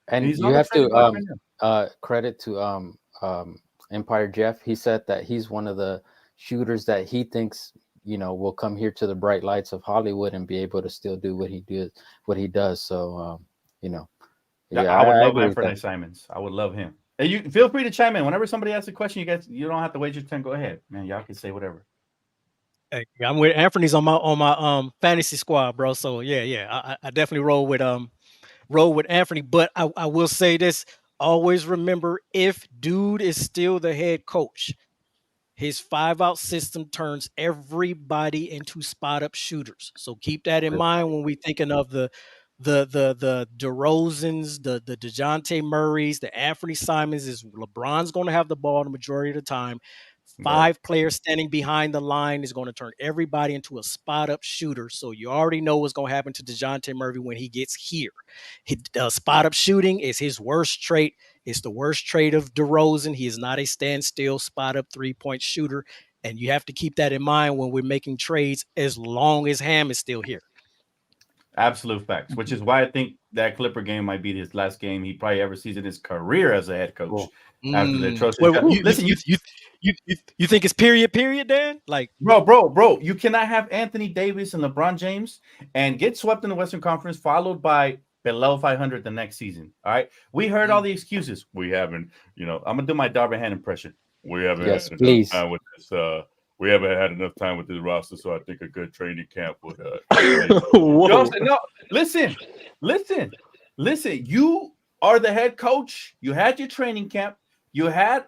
And he's you have to credit to Empire Jeff. He said that he's one of the shooters that he thinks, you know, will come here to the bright lights of Hollywood and be able to still do what he does. So, you know, I would love Anthony Simons. I would love him. Hey, you feel free to chime in whenever somebody asks a question. You don't have to wait your turn. Go ahead, man. Y'all can say whatever. Hey, I'm with Anthony's on my fantasy squad, bro. So yeah, I definitely roll with Anthony. But I will say this: always remember, if dude is still the head coach, his 5-out system turns everybody into spot up shooters. So keep that in mind when we're thinking of the DeRozans, the DeJounte Murrays, the Anthony Simons. Is LeBron's going to have the ball the majority of the time. 5 players standing behind the line is going to turn everybody into a spot-up shooter. So you already know what's going to happen to DeJounte Murray when he gets here. Spot-up shooting is his worst trait. It's the worst trait of DeRozan. He is not a standstill spot-up three-point shooter. And you have to keep that in mind when we're making trades as long as Ham is still here. Absolute facts, which is why I think that Clipper game might be his last game he probably ever sees in his career as a head coach. After the atrocious. Listen, you think it's period, Dan? Like, bro, you cannot have Anthony Davis and LeBron James and get swept in the Western Conference, followed by below 500 the next season. All right, we heard all the excuses. We haven't, I'm gonna do my Darvin Ham impression. We haven't had enough time with this. We haven't had enough time with this roster, so I think a good training camp would. No, listen. You are the head coach. You had your training camp. You had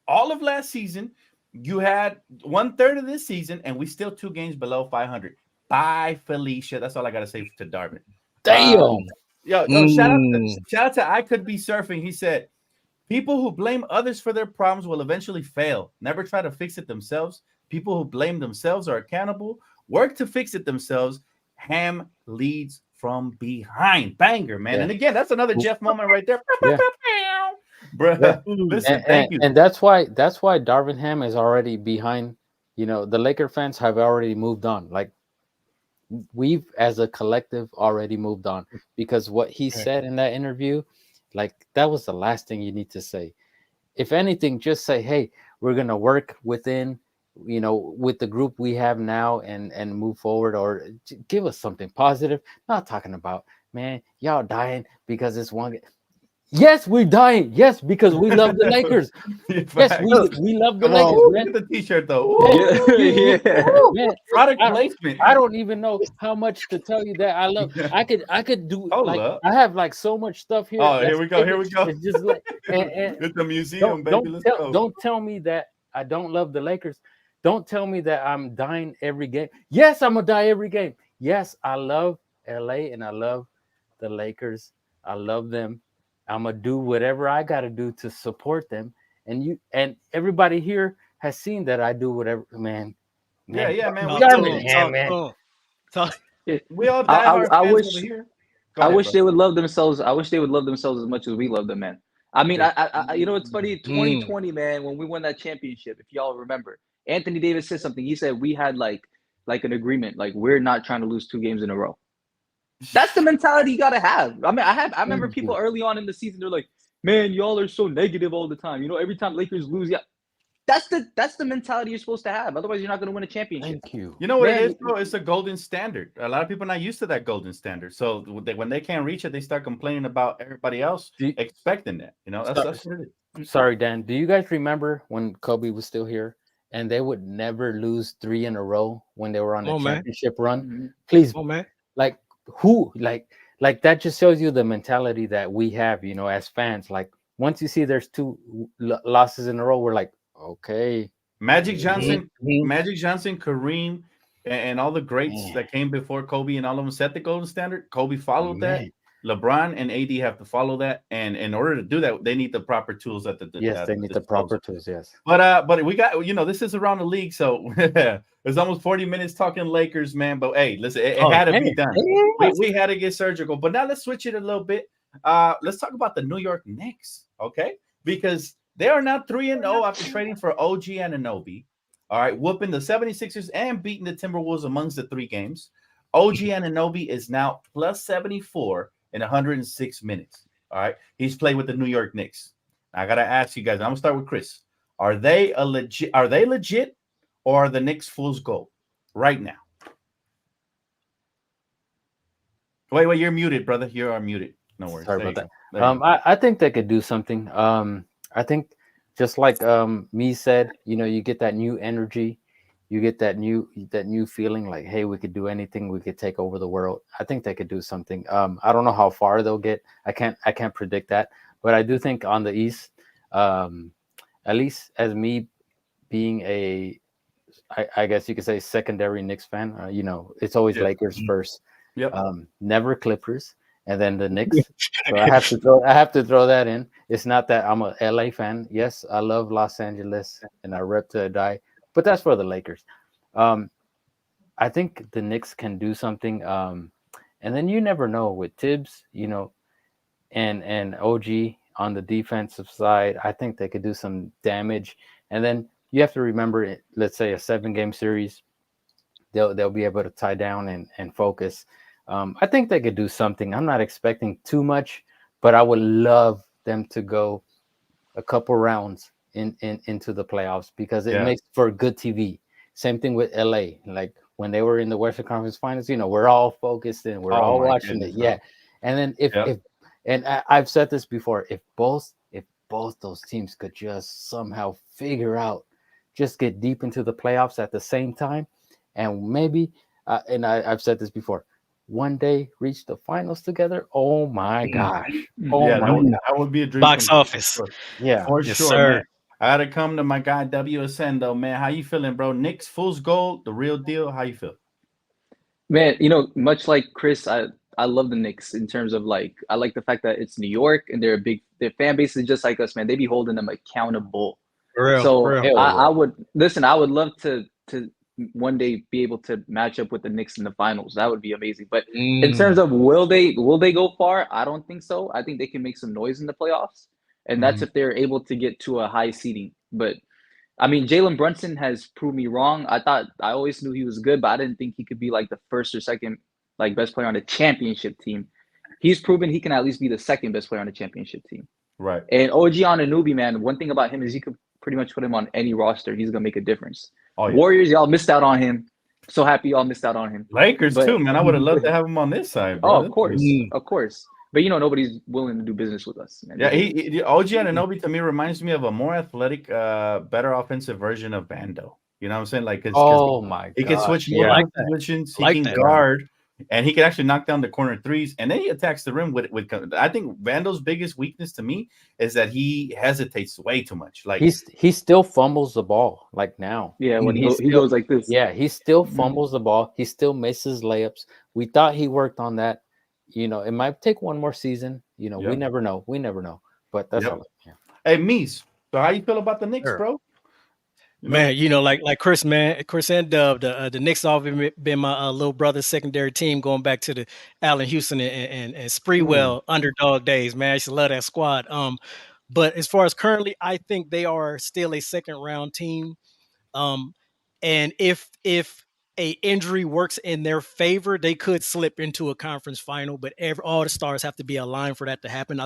all of last season. You had 1/3 of this season, and we still 2 games below 500. Bye, Felicia. That's all I gotta say to Darvin. Damn. Shout out to I Could Be Surfing. He said, "People who blame others for their problems will eventually fail. Never try to fix it themselves. People who blame themselves are accountable. Work to fix it themselves. Ham leads from behind." Banger, man. Yeah. And again, that's another Jeff moment right there. Yeah. Bruh, listen, thank you. And that's why Darvin Ham is already behind. The Laker fans have already moved on. Like, we've as a collective already moved on, because what he said in that interview, like, that was the last thing you need to say. If anything, just say, hey, we're gonna work within, with the group we have now and move forward, or give us something positive. Not talking about, man, y'all dying because it's one. Yes, we're dying. Yes, because we love the Lakers. Yes, we love the Lakers. Look at the t-shirt though. Man, product placement. I don't even know how much to tell you that I love. I could do. I have like so much stuff here. Oh, here we go. It's just like it's the museum, baby. Don't tell me that I don't love the Lakers. Don't tell me that I'm dying every game. Yes, I'm gonna die every game. Yes, I love LA and I love the Lakers. I love them. I'm gonna do whatever I gotta do to support them. And everybody here has seen that I do whatever, man. Yeah, man. We all die. I wish they would love themselves. I wish they would love themselves as much as we love them, man. I mean, it's funny. 2020, man, when we won that championship, if y'all remember, Anthony Davis said something. He said we had like an agreement, like we're not trying to lose 2 games in a row. That's the mentality you gotta have. I mean, I remember people early on in the season, they're like, man, y'all are so negative all the time. Every time Lakers lose, that's the mentality you're supposed to have. Otherwise, you're not gonna win a championship. Thank you. You know what it is, bro? It's a golden standard. A lot of people are not used to that golden standard. So when they can't reach it, they start complaining about everybody else expecting that. That's what it is. Sorry, Dan. Do you guys remember when Kobe was still here and they would never lose 3 in a row when they were on the championship run? Mm-hmm. Please, like, who like that just shows you the mentality that we have, as fans. Like, once you see there's 2 losses in a row, we're like, okay. Magic Johnson, Kareem, and all the greats that came before Kobe, and all of them set the golden standard. Kobe followed that. LeBron and AD have to follow that, and in order to do that, they need the proper tools they need the proper tools. Yes, but we got this is around the league, so it's almost 40 minutes talking Lakers, man. But hey, listen, it had to be done. We had to get surgical. But now let's switch it a little bit. Let's talk about the New York Knicks. Okay, because they are now 3-0 after trading for OG and Anunoby. All right, whooping the 76ers and beating the Timberwolves amongst the 3 games. OG and Anunoby is now plus 74 in 106 minutes. All right, he's played with the New York Knicks. I gotta ask you guys. I'm gonna start with Chris. Are they legit, or are the Knicks fool's gold right now? Wait, you're muted, brother. You are muted. No worries. Sorry about that. I think they could do something. I think just like me said, you get that new energy, you get that new feeling like, hey, we could do anything, we could take over the world. I think they could do something. I don't know how far they'll get. I can't predict that, but I do think on the East, at least as me being I guess you could say secondary Knicks fan, it's always Lakers first. Yep. Never Clippers, and then the Knicks. So I have to throw that in. It's not that I'm a LA fan. Yes, I love Los Angeles and I rep to die, but that's for the Lakers. I think the Knicks can do something. And then you never know with Tibbs, and OG on the defensive side. I think they could do some damage. And then you have to remember, let's say a 7-game series, they'll be able to tie down and focus. I think they could do something. I'm not expecting too much, but I would love them to go a couple rounds into the playoffs because it makes for good TV. Same thing with LA. Like when they were in the Western Conference Finals, we're all focused and we're all watching it. Yeah. And then if I've said this before, if both those teams could just somehow figure out, just get deep into the playoffs at the same time, and maybe, I've said this before, one day reach the finals together. Oh my gosh! That would be a dream. Box office. For yes, sure, sir. Man. I gotta come to my guy WSN though, man. How you feeling, bro? Knicks fool's gold, the real deal. How you feel? Man, much like Chris, I love the Knicks in terms of I like the fact that it's New York and their fan base is just like us, man. They be holding them accountable. I would love to one day be able to match up with the Knicks in the finals. That would be amazing. But in terms of will they go far? I don't think so. I think they can make some noise in the playoffs, and that's if they're able to get to a high seeding. But I mean, Jalen Brunson has proved me wrong. I always knew he was good, but I didn't think he could be the first or second best player on a championship team. He's proven he can at least be the second best player on a championship team. Right. And OG Anunoby, man, one thing about him is you could pretty much put him on any roster. He's gonna make a difference. Oh, yeah. Warriors, y'all missed out on him. So happy y'all missed out on him. Lakers too, man. I would have loved to have him on this side, bro. Oh, of course. But nobody's willing to do business with us, man. Yeah, OG Anunoby to me reminds me of a more athletic, better offensive version of Bando. You know what I'm saying? He can switch more positions. He can guard. And he can actually knock down the corner threes, and then he attacks the rim with. I think Vando's biggest weakness to me is that he hesitates way too much. He still fumbles the ball now. Yeah, when he goes like this. Yeah, he still fumbles the ball. He still misses layups. We thought he worked on that. It might take one more season. We never know. But that's all. Yeah. Hey, Mies. So how you feel about the Knicks, bro? Man, like Chris, man, Chris and Dub, the Knicks have been my little brother's secondary team going back to the Allen Houston and Spreewell underdog days, man. I used to love that squad. But as far as currently, I think they are still a second round team. And if a injury works in their favor, they could slip into a conference final, but all the stars have to be aligned for that to happen.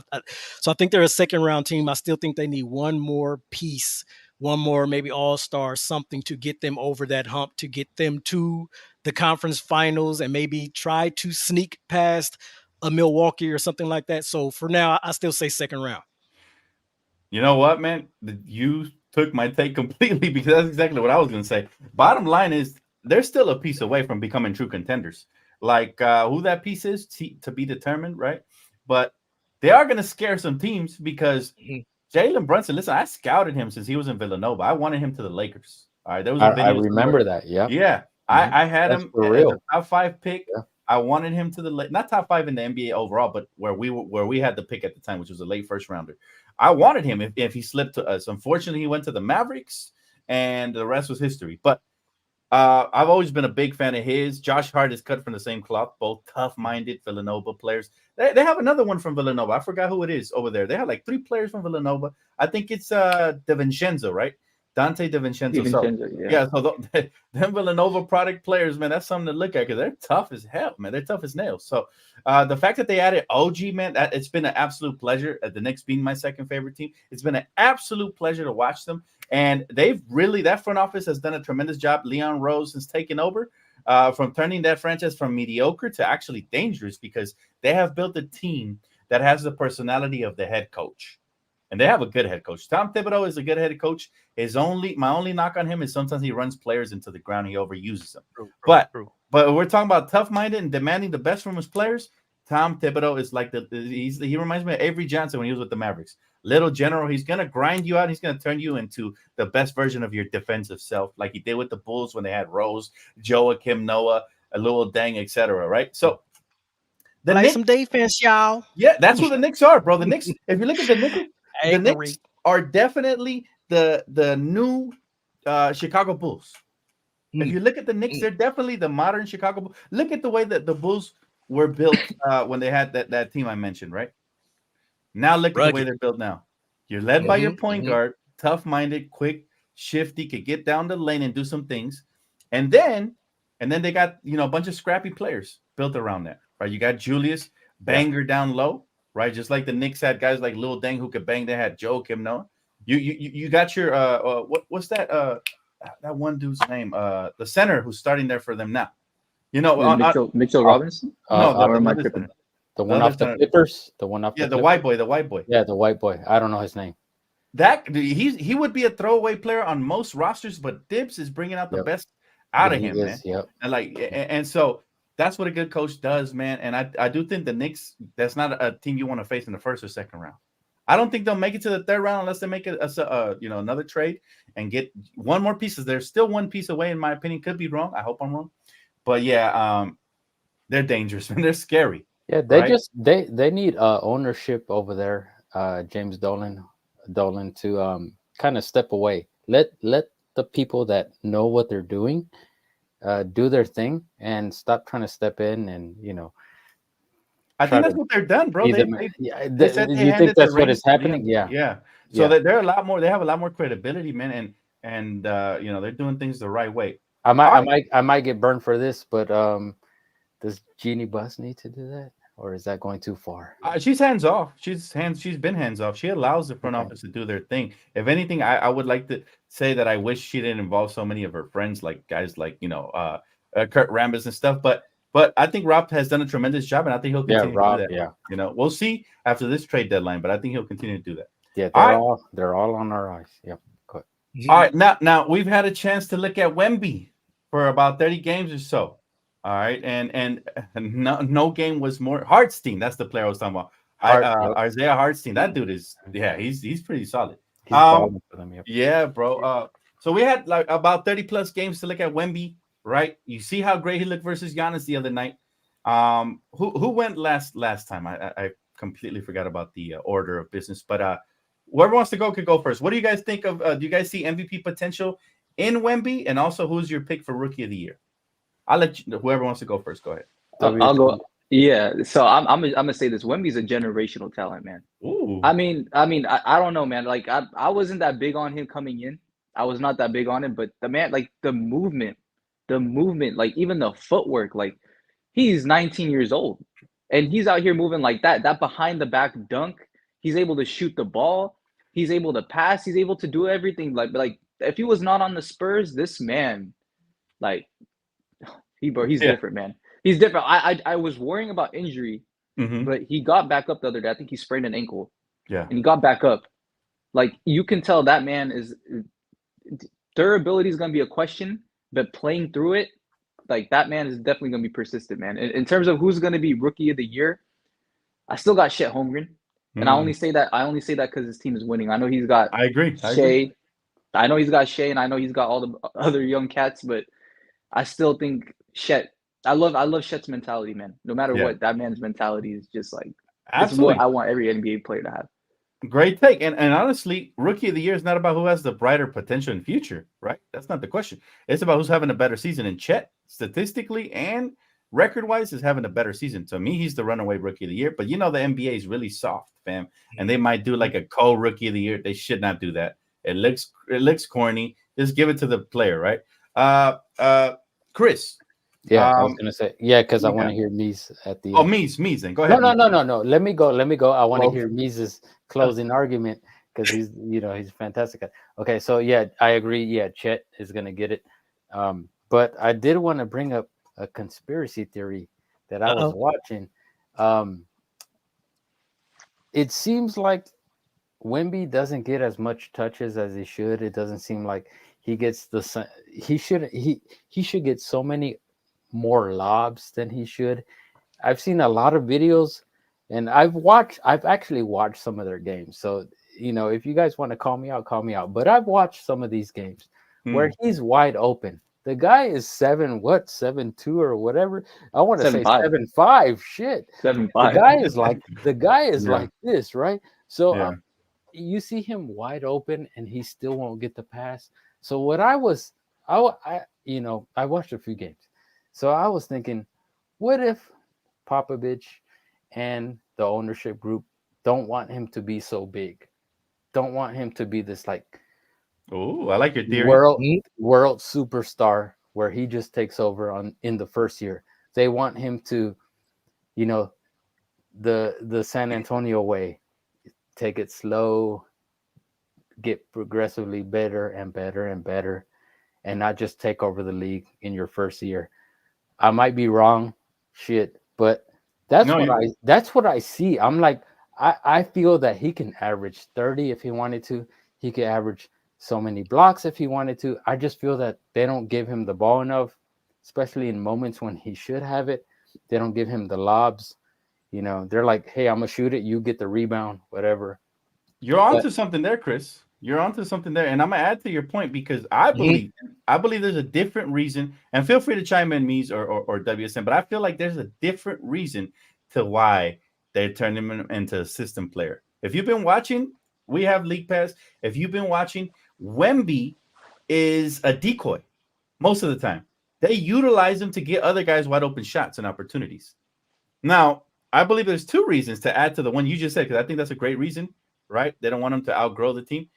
So I think they're a second round team. I still think they need one more piece, one more maybe all-star, something to get them over that hump, to get them to the conference finals and maybe try to sneak past a Milwaukee or something like that. So for now, I still say second round. You know what, man? You took my take completely because that's exactly what I was going to say. Bottom line is they're still a piece away from becoming true contenders. Who that piece is to be determined, right? But they are going to scare some teams because Jalen Brunson, listen, I scouted him since he was in Villanova. I wanted him to the Lakers. All right, there was a video. I remember that. Yeah. Yeah. I had him as a top 5 pick. Yeah. I wanted him to not top 5 in the NBA overall, but where we had the pick at the time, which was a late first rounder. I wanted him if he slipped to us. Unfortunately, he went to the Mavericks, and the rest was history. But I've always been a big fan of his. Josh Hart is cut from the same cloth, both tough-minded Villanova players. They have another one from Villanova. I forgot who it is over there. They have like 3 players from Villanova. I think it's DiVincenzo, right? Dante DiVincenzo. So yeah. so them Villanova product players, man, that's something to look at because they're tough as hell, man. They're tough as nails. So the fact that they added OG, man, it's been an absolute pleasure. The Knicks being my second favorite team, it's been an absolute pleasure to watch them. And they've really, that front office has done a tremendous job. Leon Rose has taken over from turning that franchise from mediocre to actually dangerous because they have built a team that has the personality of the head coach. And they have a good head coach. Tom Thibodeau is a good head coach. My only knock on him is sometimes he runs players into the ground. He overuses them. But we're talking about tough-minded and demanding the best from his players. Tom Thibodeau is like he reminds me of Avery Johnson when he was with the Mavericks. Little general, he's gonna grind you out. He's gonna turn you into the best version of your defensive self, like he did with the Bulls when they had Rose, Joakim Noah, Luol Deng, etc. Right? So the Knicks, some defense, y'all. Yeah, that's what the Knicks are, bro. The Knicks. If you look at the Knicks are definitely the new Chicago Bulls. If you look at the Knicks, they're definitely the modern Chicago Bulls. Look at the way that the Bulls were built when they had that team I mentioned, right? Now look at the way they're built now. You're led by your point guard, tough-minded, quick, shifty, could get down the lane and do some things. And then they got, a bunch of scrappy players built around that, right? You got Julius, banger down low, right? Just like the Knicks had guys like Luol Deng who could bang. They had Joakim Noah. You got your what's that that one dude's name? The center who's starting there for them now. Mitchell Robinson? The one off the Clippers. The one off. The white boy. Yeah, the white boy. I don't know his name. He would be a throwaway player on most rosters, but Dibs is bringing out the best out of him, man. Yep. And so that's what a good coach does, man. And I do think the Knicks, that's not a team you want to face in the first or second round. I don't think they'll make it to the third round unless they make another trade and get one more piece. They're still one piece away, in my opinion. Could be wrong. I hope I'm wrong. But they're dangerous, man. They're scary. Yeah, they need ownership over there, James Dolan to kind of step away. Let the people that know what they're doing do their thing and stop trying to step in and I think that's what they're done, bro. You think that's what is happening? Yeah. So they're a lot more. They have a lot more credibility, man, and they're doing things the right way. I might get burned for this, but does Jeannie Buss need to do that, or is that going too far? She's hands off. She's been hands off. She allows the front office to do their thing. If anything, I would like to say that I wish she didn't involve so many of her friends, like guys like Kurt Rambis and stuff. But I think Rob has done a tremendous job, and I think he'll continue to do that. Yeah. We'll see after this trade deadline, but I think he'll continue to do that. Yeah, they're all on our eyes. Yep. Good. All right, now we've had a chance to look at Wemby for about 30 games or so. All right, and no game was more. Hartstein, that's the player I was talking about. Isaiah Hartstein, that dude is he's pretty solid. Yeah, bro. So we had like about 30 plus games to look at Wemby, right? You see how great he looked versus Giannis the other night. Who went last time? I completely forgot about the order of business, but whoever wants to go could go first. What do you guys think of? Do you guys see MVP potential in Wemby? And also, who's your pick for Rookie of the Year? I'll let you. Whoever wants to go first, go ahead. I'll go. Yeah. So I'm gonna say this. Wemby's a generational talent, man. Ooh. I mean, I don't know, man. Like I wasn't that big on him coming in. I was not that big on him, but the man, like the movement, like even the footwork, like he's 19 years old and he's out here moving like that behind the back dunk. He's able to shoot the ball. He's able to pass. He's able to do everything. Like if he was not on the Spurs, this man, like he's different, man. He's different. I was worrying about injury, but he got back up the other day. I think he sprained an ankle. Yeah. And he got back up. Like you can tell that man is durability is going to be a question, but playing through it, like that man is definitely going to be persistent, man. In terms of who's going to be Rookie of the Year, I still got Chet Holmgren. And I only say that because his team is winning. I know he's got I agree. I know he's got Shea, and I know he's got all the other young cats, but I still think Chet. I love Chet's mentality, man. No matter what, that man's mentality is just like it's what I want every NBA player to have. Great take. And honestly, rookie of the year is not about who has the brighter potential in future, right? That's not the question. It's about who's having a better season. And Chet, statistically and record wise, is having a better season. To me, he's the runaway rookie of the year. But you know, the NBA is really soft, fam. And they might do like a co-rookie of the year. They should not do that. It looks corny. Just give it to the player, right? Chris. Yeah, I was gonna say because I want to hear Mies at the Oh, end. Mies, then go No, ahead. no, no, no, no. Let me go. I want to Okay. hear Mies's closing argument because he's fantastic. Okay, so yeah, I agree. Yeah, Chet is gonna get it. But I did want to bring up a conspiracy theory that I was watching. It seems like Wemby doesn't get as much touches as he should. It doesn't seem like he gets he should get so many more lobs than he should. I've seen a lot of videos and I've actually watched some of their games. So, if you guys want to call me out. But I've watched some of these games where he's wide open. The guy is 7'2" or whatever. I want to say 7'5". Shit. 7'5". The guy is like this, right? So you see him wide open and he still won't get the pass. So what I watched a few games. So I was thinking, what if Popovich and the ownership group don't want him to be so big? Don't want him to be this like I like your theory. World superstar where he just takes over in the first year. They want him to, the San Antonio way, take it slow, get progressively better and better and better, and not just take over the league in your first year. I might be wrong, but that's what I see. I'm like, I feel that he can average 30 if he wanted to. He could average so many blocks if he wanted to. I just feel that they don't give him the ball enough, especially in moments when he should have it. They don't give him the lobs. They're like, hey, I'm gonna shoot it, you get the rebound, whatever. You're onto something there, Chris. You're onto something there, and I'm gonna add to your point because I believe there's a different reason. And feel free to chime in, Mies or WSM, but I feel like there's a different reason to why they turned him into a system player. If you've been watching, we have League Pass. If you've been watching, Wemby is a decoy most of the time. They utilize him to get other guys wide open shots and opportunities. Now, I believe there's two reasons to add to the one you just said, because I think that's a great reason, right? They don't want him to outgrow the team.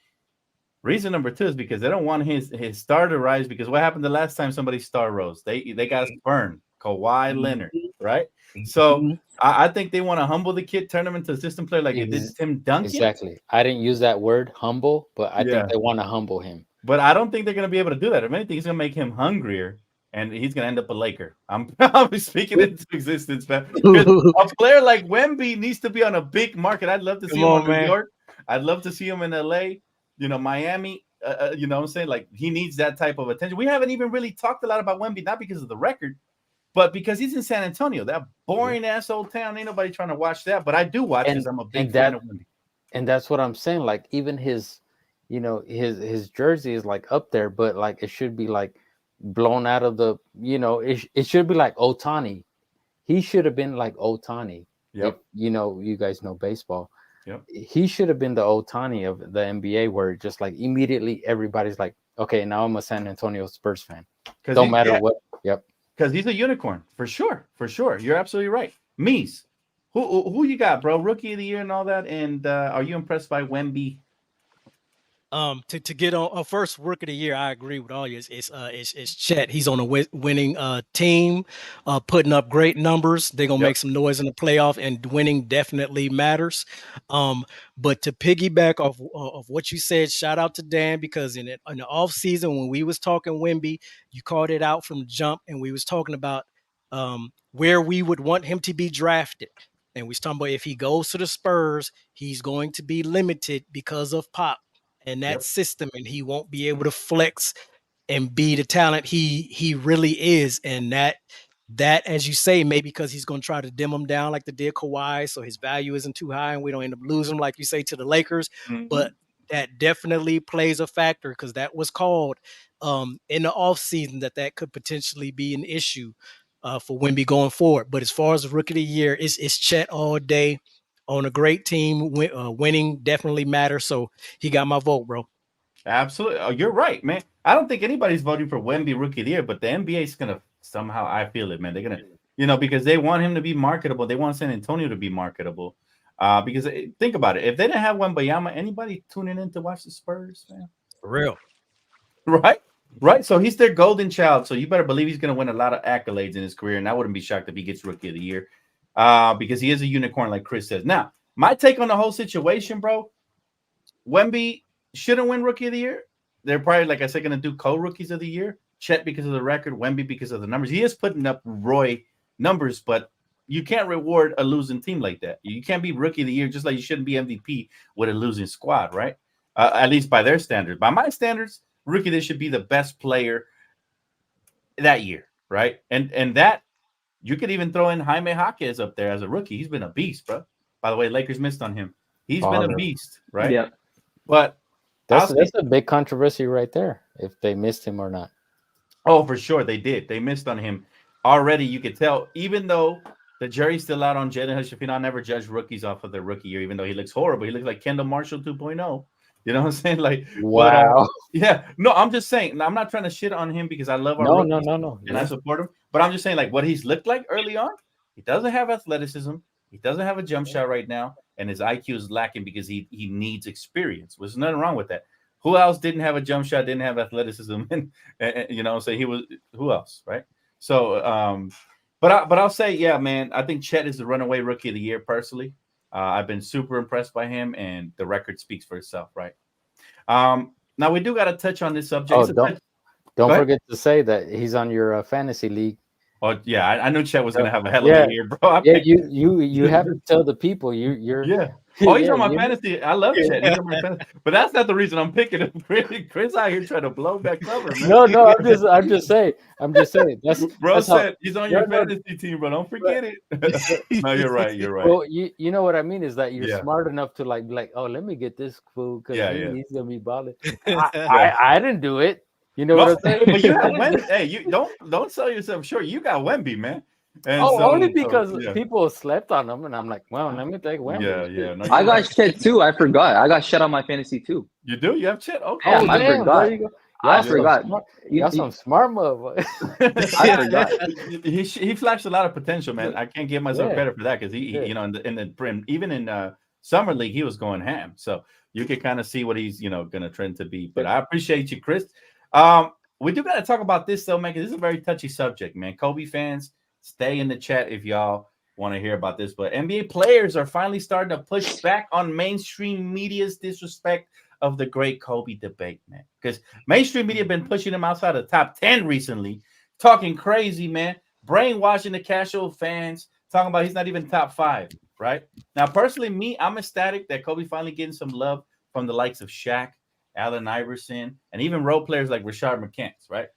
Reason number two is because they don't want his star to rise, because what happened the last time somebody's star rose? They got burned. Kawhi Leonard, right? So I think they want to humble the kid, turn him into a system player like it did Tim Duncan. Exactly. I didn't use that word, humble, but I think they want to humble him. But I don't think they're going to be able to do that. If anything, it's going to make him hungrier, and he's going to end up a Laker. I'm speaking into existence, man. A player like Wemby needs to be on a big market. I'd love to see him in New York. I'd love to see him in LA. Miami. You know what I'm saying? Like, he needs that type of attention. We haven't even really talked a lot about Wemby, not because of the record, but because he's in San Antonio, that boring ass old town. Ain't nobody trying to watch that, but I do watch because I'm a big fan of Wemby. And that's what I'm saying. Like, even his jersey is like up there, but like it should be like blown out of the. It should be like Ohtani. He should have been like Ohtani. Yep. If, you guys know baseball. Yep. He should have been the Ohtani of the NBA, where just like immediately everybody's like, okay, now I'm a San Antonio Spurs fan. Don't matter what. Yep. Because he's a unicorn, for sure. For sure. You're absolutely right. Mies, who you got, bro? Rookie of the year and all that. And are you impressed by Wemby? To get on first work of the year, I agree with all you. It's Chet. He's on a winning team, putting up great numbers. They're gonna make some noise in the playoff, and winning definitely matters. But to piggyback off of what you said, shout out to Dan, because in the off season when we was talking Wemby, you called it out from the jump, and we was talking about where we would want him to be drafted. And we was talking about if he goes to the Spurs, he's going to be limited because of Pop and that system, and he won't be able to flex and be the talent he really is. And that as you say, maybe because he's going to try to dim him down like they did Kawhi, so his value isn't too high and we don't end up losing, like you say, to the Lakers. But that definitely plays a factor, because that was called in the offseason that could potentially be an issue for Wemby going forward. But as far as the rookie of the year, it's Chet all day. on a great team. Winning definitely matters. So he got my vote, bro. Absolutely. Oh, you're right, man. I don't think anybody's voting for Wemby Rookie of the Year, but the NBA is gonna somehow. I feel it, man. They're gonna, because they want him to be marketable. They want San Antonio to be marketable. Because think about it. If they didn't have Wembanyama, anybody tuning in to watch the Spurs, man? For real. Right? Right. So he's their golden child. So you better believe he's going to win a lot of accolades in his career. And I wouldn't be shocked if he gets Rookie of the Year because he is a unicorn, like Chris says. Now, my take on the whole situation, bro, Wemby shouldn't win Rookie of the Year. They're probably, like I said, going to do co-Rookies of the Year. Chet because of the record, Wemby because of the numbers. He is putting up Roy numbers, but you can't reward a losing team like that. You can't be Rookie of the Year just like you shouldn't be MVP with a losing squad, right? At least by their standards. By my standards, Rookie, this should be the best player that year, right? And that you could even throw in Jaime Jaquez up there as a rookie. He's been a beast, bro. By the way, Lakers missed on him. He's been a beast, right? Yeah. But that's a big controversy right there, if they missed him or not. Oh, for sure. They did. They missed on him. Already, you could tell, even though the jury's still out on Jaden Hushafino, I never judge rookies off of their rookie year, even though he looks horrible. He looks like Kendall Marshall 2.0. You know what I'm saying? Like, wow. But, yeah. No, I'm just saying. I'm not trying to shit on him because I love our rookies and I support him. But I'm just saying, like, what he's looked like early on, he doesn't have athleticism. He doesn't have a jump shot right now. And his IQ is lacking because he needs experience. There's nothing wrong with that. Who else didn't have a jump shot, didn't have athleticism? And so he was, who else, right? So, but I'll say, yeah, man, I think Chet is the runaway Rookie of the Year personally. I've been super impressed by him, and the record speaks for itself, right? Now we do got to touch on this subject. Oh, don't forget to say that he's on your fantasy league. Oh yeah, I knew Chet was gonna have a hell of a year, bro. You have to tell the people you're yeah. Oh, he's on my fantasy. I love Chet. He's on my fantasy. But that's not the reason I'm picking him. Chris out here trying to blow that cover, man. No, I'm just saying. That's bro said he's on your fantasy team, bro. Don't forget it. No, you're right. You're right. Well, you know what I mean is that you're smart enough to like, oh, let me get this fool because he's gonna be balling. I didn't do it. You know what I'm saying? But you got Wemby. Hey, you don't sell yourself short. You got Wemby, man. And only because people slept on him, and I'm like, well, let me take Wemby. Yeah. No, I got Chet too. I forgot. I got Chet on my fantasy too. You do? You have Chet? Okay. Yeah, I forgot. I forgot. You got some smart motherfucker. I forgot. He flashed a lot of potential, man. I can't give myself credit for that because he in the even in summer league he was going ham. So you can kind of see what he's going to trend to be. But I appreciate you, Chris. We do got to talk about this though, man, because this is a very touchy subject, man. Kobe fans, stay in the chat if y'all want to hear about this. But NBA players are finally starting to push back on mainstream media's disrespect of the great Kobe debate, man. Because mainstream media have been pushing him outside of the top 10 recently, talking crazy, man, brainwashing the casual fans, talking about he's not even top 5, right? Now, personally, I'm ecstatic that Kobe finally getting some love from the likes of Shaq, Allen Iverson, and even role players like Rashard McCants, right?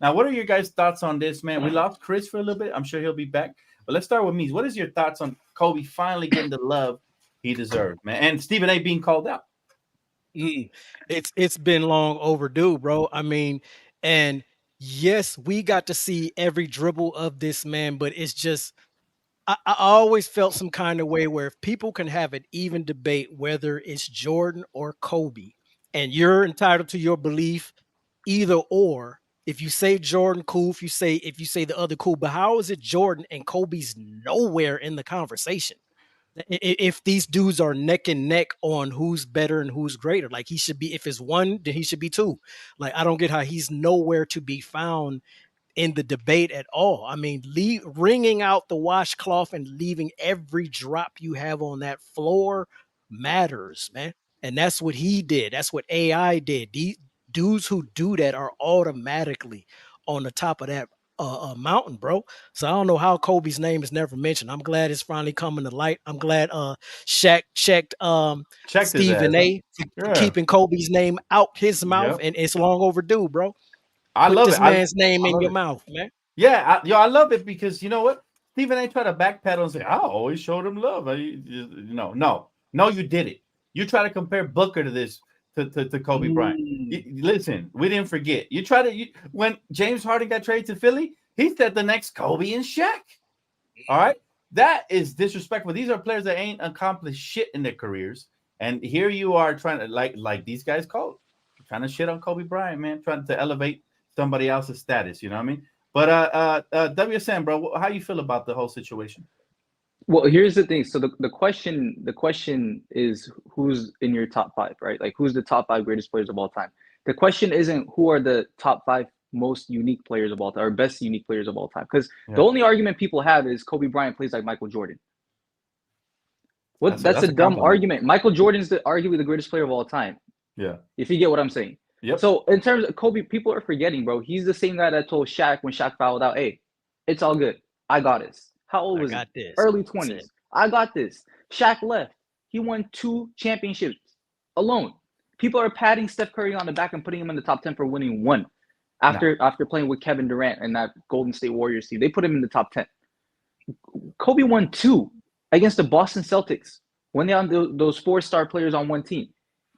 Now, what are your guys' thoughts on this, man? We lost Chris for a little bit. I'm sure he'll be back. But let's start with me. What is your thoughts on Kobe finally getting the love he deserved, man? And Stephen A. being called out. It's been long overdue, bro. I mean, and yes, we got to see every dribble of this man, but it's just I always felt some kind of way where if people can have an even debate whether it's Jordan or Kobe, and you're entitled to your belief, either or. If you say Jordan, cool. If you say the other, cool. But how is it Jordan and Kobe's nowhere in the conversation? If these dudes are neck and neck on who's better and who's greater, like he should be. If it's one, then he should be 2. Like I don't get how he's nowhere to be found in the debate at all. I mean, wringing out the washcloth and leaving every drop you have on that floor matters, man. And that's what he did. That's what AI did. These dudes who do that are automatically on the top of that mountain, bro. So I don't know how Kobe's name is never mentioned. I'm glad it's finally coming to light. I'm glad Shaq checked Stephen A. keeping Kobe's name out his mouth, and it's long overdue, bro. I love this man's name in your mouth, man. Yeah, I love it because you know what? Stephen A. tried to backpedal and say, I always showed him love. No, you did it. You try to compare Booker to this to Kobe Bryant. Listen, we didn't forget. When James Harden got traded to Philly, he said the next Kobe and Shaq. All right. that is disrespectful. These are players that ain't accomplished shit in their careers, and here you are trying to like these guys call trying to shit on Kobe Bryant, man, trying to elevate somebody else's status. You know what I mean? But WSN, bro, how you feel about the whole situation? Well, here's the thing. So the question is who's in your top five, right? Like who's the top five greatest players of all time? The question isn't who are the top five most unique players of all time or best unique players of all time. Because the only argument people have is Kobe Bryant plays like Michael Jordan. That's a dumb argument. Michael Jordan's arguably the greatest player of all time. Yeah. If you get what I'm saying. Yep. So in terms of Kobe, people are forgetting, bro. He's the same guy that told Shaq when Shaq fouled out, "Hey, it's all good. I got this." How old was he? Early 20s. I got this. Shaq left. He won 2 championships alone. People are patting Steph Curry on the back and putting him in the top 10 for winning 1 after playing with Kevin Durant and that Golden State Warriors team. They put him in the top 10. Kobe won 2 against the Boston Celtics when they on those 4-star players on one team.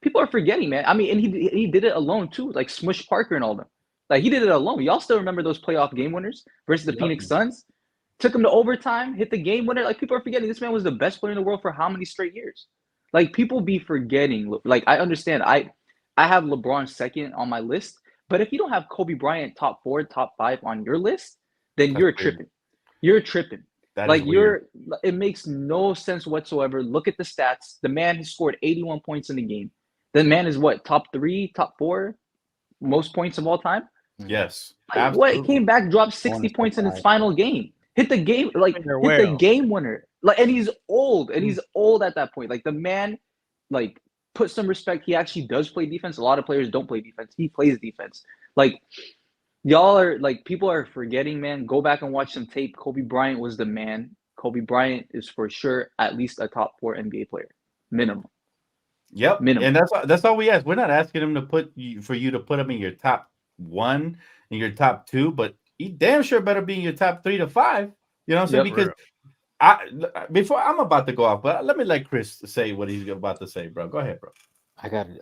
People are forgetting, man. I mean, and he did it alone too, like Smush Parker and all them. Like he did it alone. Y'all still remember those playoff game winners versus the Phoenix Suns? Took him to overtime, hit the game winner. Like people are forgetting this man was the best player in the world for how many straight years? Like people be forgetting. Like I understand. I have LeBron second on my list, but if you don't have Kobe Bryant top 4, top 5 on your list, then you're tripping. You're tripping. Like it makes no sense whatsoever. Look at the stats. The man has scored 81 points in the game. The man is what, top 3, top 4 most points of all time? Yes. Like, what? Came back, dropped 60 points in his final game. Hit the game, like hit the game winner. Like, and he's old, at that point. Like the man, like put some respect. He actually does play defense. A lot of players don't play defense. He plays defense. Like y'all are like people are forgetting, man. Go back and watch some tape. Kobe Bryant was the man. Kobe Bryant is for sure at least a top 4 NBA player, minimum. Yep, minimum. And that's all we ask. We're not asking him to put you to put him in your top 1 and your top 2, but he damn sure better be in your top 3 to 5. You know what I'm saying? Because before I'm about to go off, but let me let Chris say what he's about to say, bro. Go ahead, bro. I got it.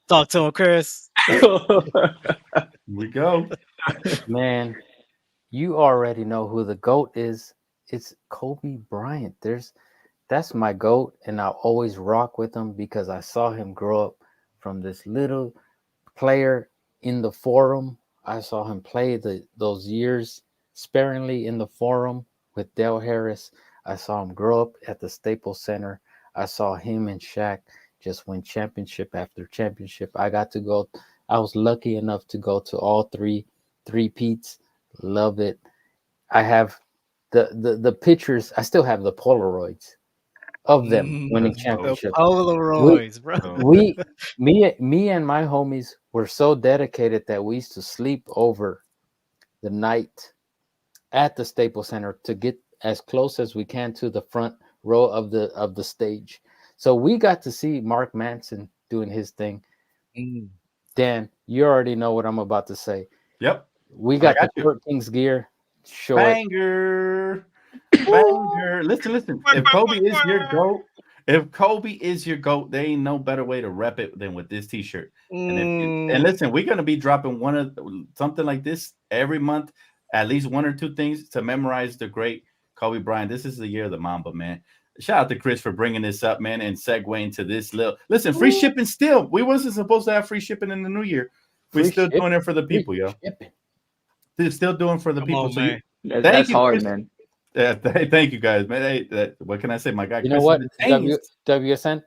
Talk to him, Chris. Here we go. Man, you already know who the GOAT is. It's Kobe Bryant. That's my GOAT, and I'll always rock with him because I saw him grow up from this little player in the Forum. I saw him play those years sparingly in the Forum with Dale Harris. I saw him grow up at the Staples Center. I saw him and Shaq just win championship after championship. I was lucky enough to go to all 3 peats. Love it. I have the pictures. I still have the Polaroids of them winning championships. Polaroids, bro. Me and my homies were so dedicated that we used to sleep over the night at the Staples Center to get as close as we can to the front row of the stage. So we got to see Mark Manson doing his thing. Dan, you already know what I'm about to say. Yep. We got the Court Kings gear. Show Banger. Banger. Listen. If Kobe is your GOAT, there ain't no better way to rep it than with this t-shirt. And listen, we're gonna be dropping something like this every month, at least 1 or 2 things to memorize the great Kobe Bryant. This is the year of the Mamba, man. Shout out to Chris for bringing this up, man, and segueing to this little. Listen, free shipping still. We wasn't supposed to have free shipping in the new year. We're still doing it for the people, yo. They're still doing for the people. Man. That's hard, man. Thank you, guys, man. Hey, what can I say? My guy, you know what? WSN,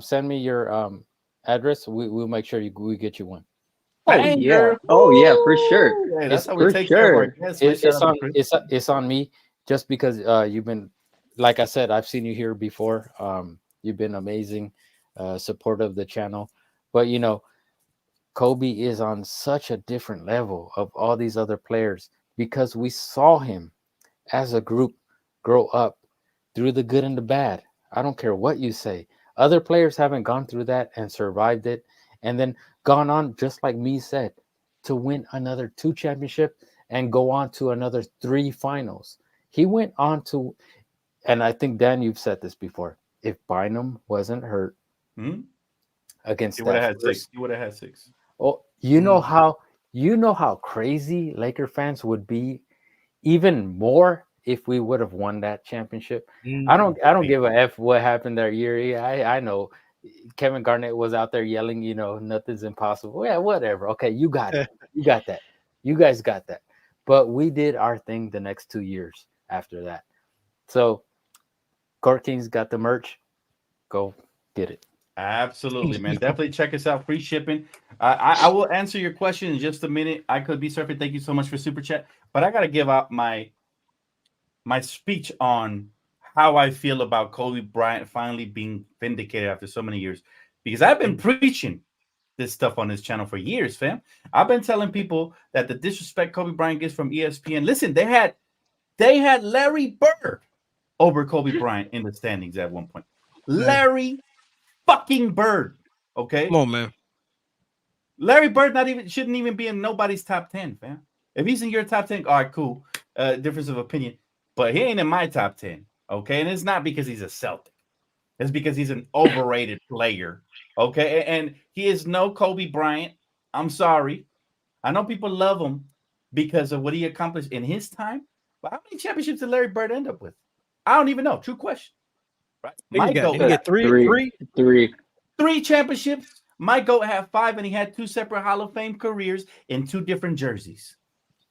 send me your address. We'll make sure we get you one. Yeah, for sure. Yeah, that's how we take care of our guests. It's on me just because you've been, like I said, I've seen you here before. You've been amazing, supportive of the channel, but you know, Kobe is on such a different level of all these other players because we saw him as a group grow up through the good and the bad. I don't care what you say. Other players haven't gone through that and survived it and then gone on, just like me said, to win another 2 championships and go on to another 3 finals. He went on to, and I think, Dan, you've said this before, if Bynum wasn't hurt against he would have had 6. He would have had 6. Oh, you know how crazy Laker fans would be even more if we would have won that championship. I don't give a F what happened that year. Yeah, I know Kevin Garnett was out there yelling, nothing's impossible. Yeah, whatever. Okay, you got it. You got that. You guys got that. But we did our thing the next 2 years after that. So Court King's got the merch. Go get it. Absolutely, man. Definitely check us out. Free shipping. I will answer your question in just a minute. I could be surfing. Thank you so much for super chat. But I got to give out my speech on how I feel about Kobe Bryant finally being vindicated after so many years, because I've been preaching this stuff on this channel for years, fam. I've been telling people that the disrespect Kobe Bryant gets from ESPN. Listen, they had Larry Bird over Kobe Bryant in the standings at one point. Larry fucking Bird. Okay. Come on, man. Larry Bird shouldn't even be in nobody's top 10, fam. If he's in your top 10, all right, cool. Difference of opinion. But he ain't in my top 10. Okay. And it's not because he's a Celtic. It's because he's an overrated player. Okay. And he is no Kobe Bryant. I'm sorry. I know people love him because of what he accomplished in his time. But how many championships did Larry Bird end up with? I don't even know. True question. Right? He got three. Three championships. My GOAT had 5, and he had 2 separate Hall of Fame careers in 2 different jerseys.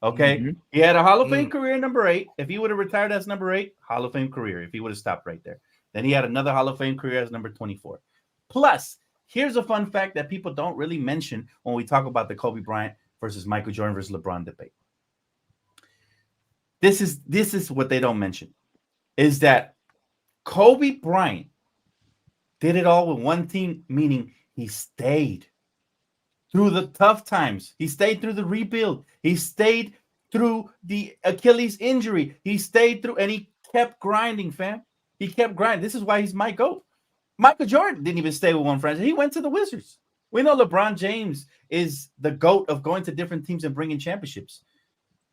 Okay. Mm-hmm. He had a Hall of Fame career number 8. If he would have retired as number 8, Hall of Fame career. If he would have stopped right there. Then he had another Hall of Fame career as number 24. Plus, here's a fun fact that people don't really mention when we talk about the Kobe Bryant versus Michael Jordan versus LeBron debate. This is what they don't mention, is that Kobe Bryant did it all with one team, meaning he stayed through the tough times. He stayed through the rebuild. He stayed through the Achilles injury. He stayed through, and he kept grinding, fam. He kept grinding. This is why he's my GOAT. Michael Jordan didn't even stay with one franchise. He went to the Wizards. We know LeBron James is the GOAT of going to different teams and bringing championships.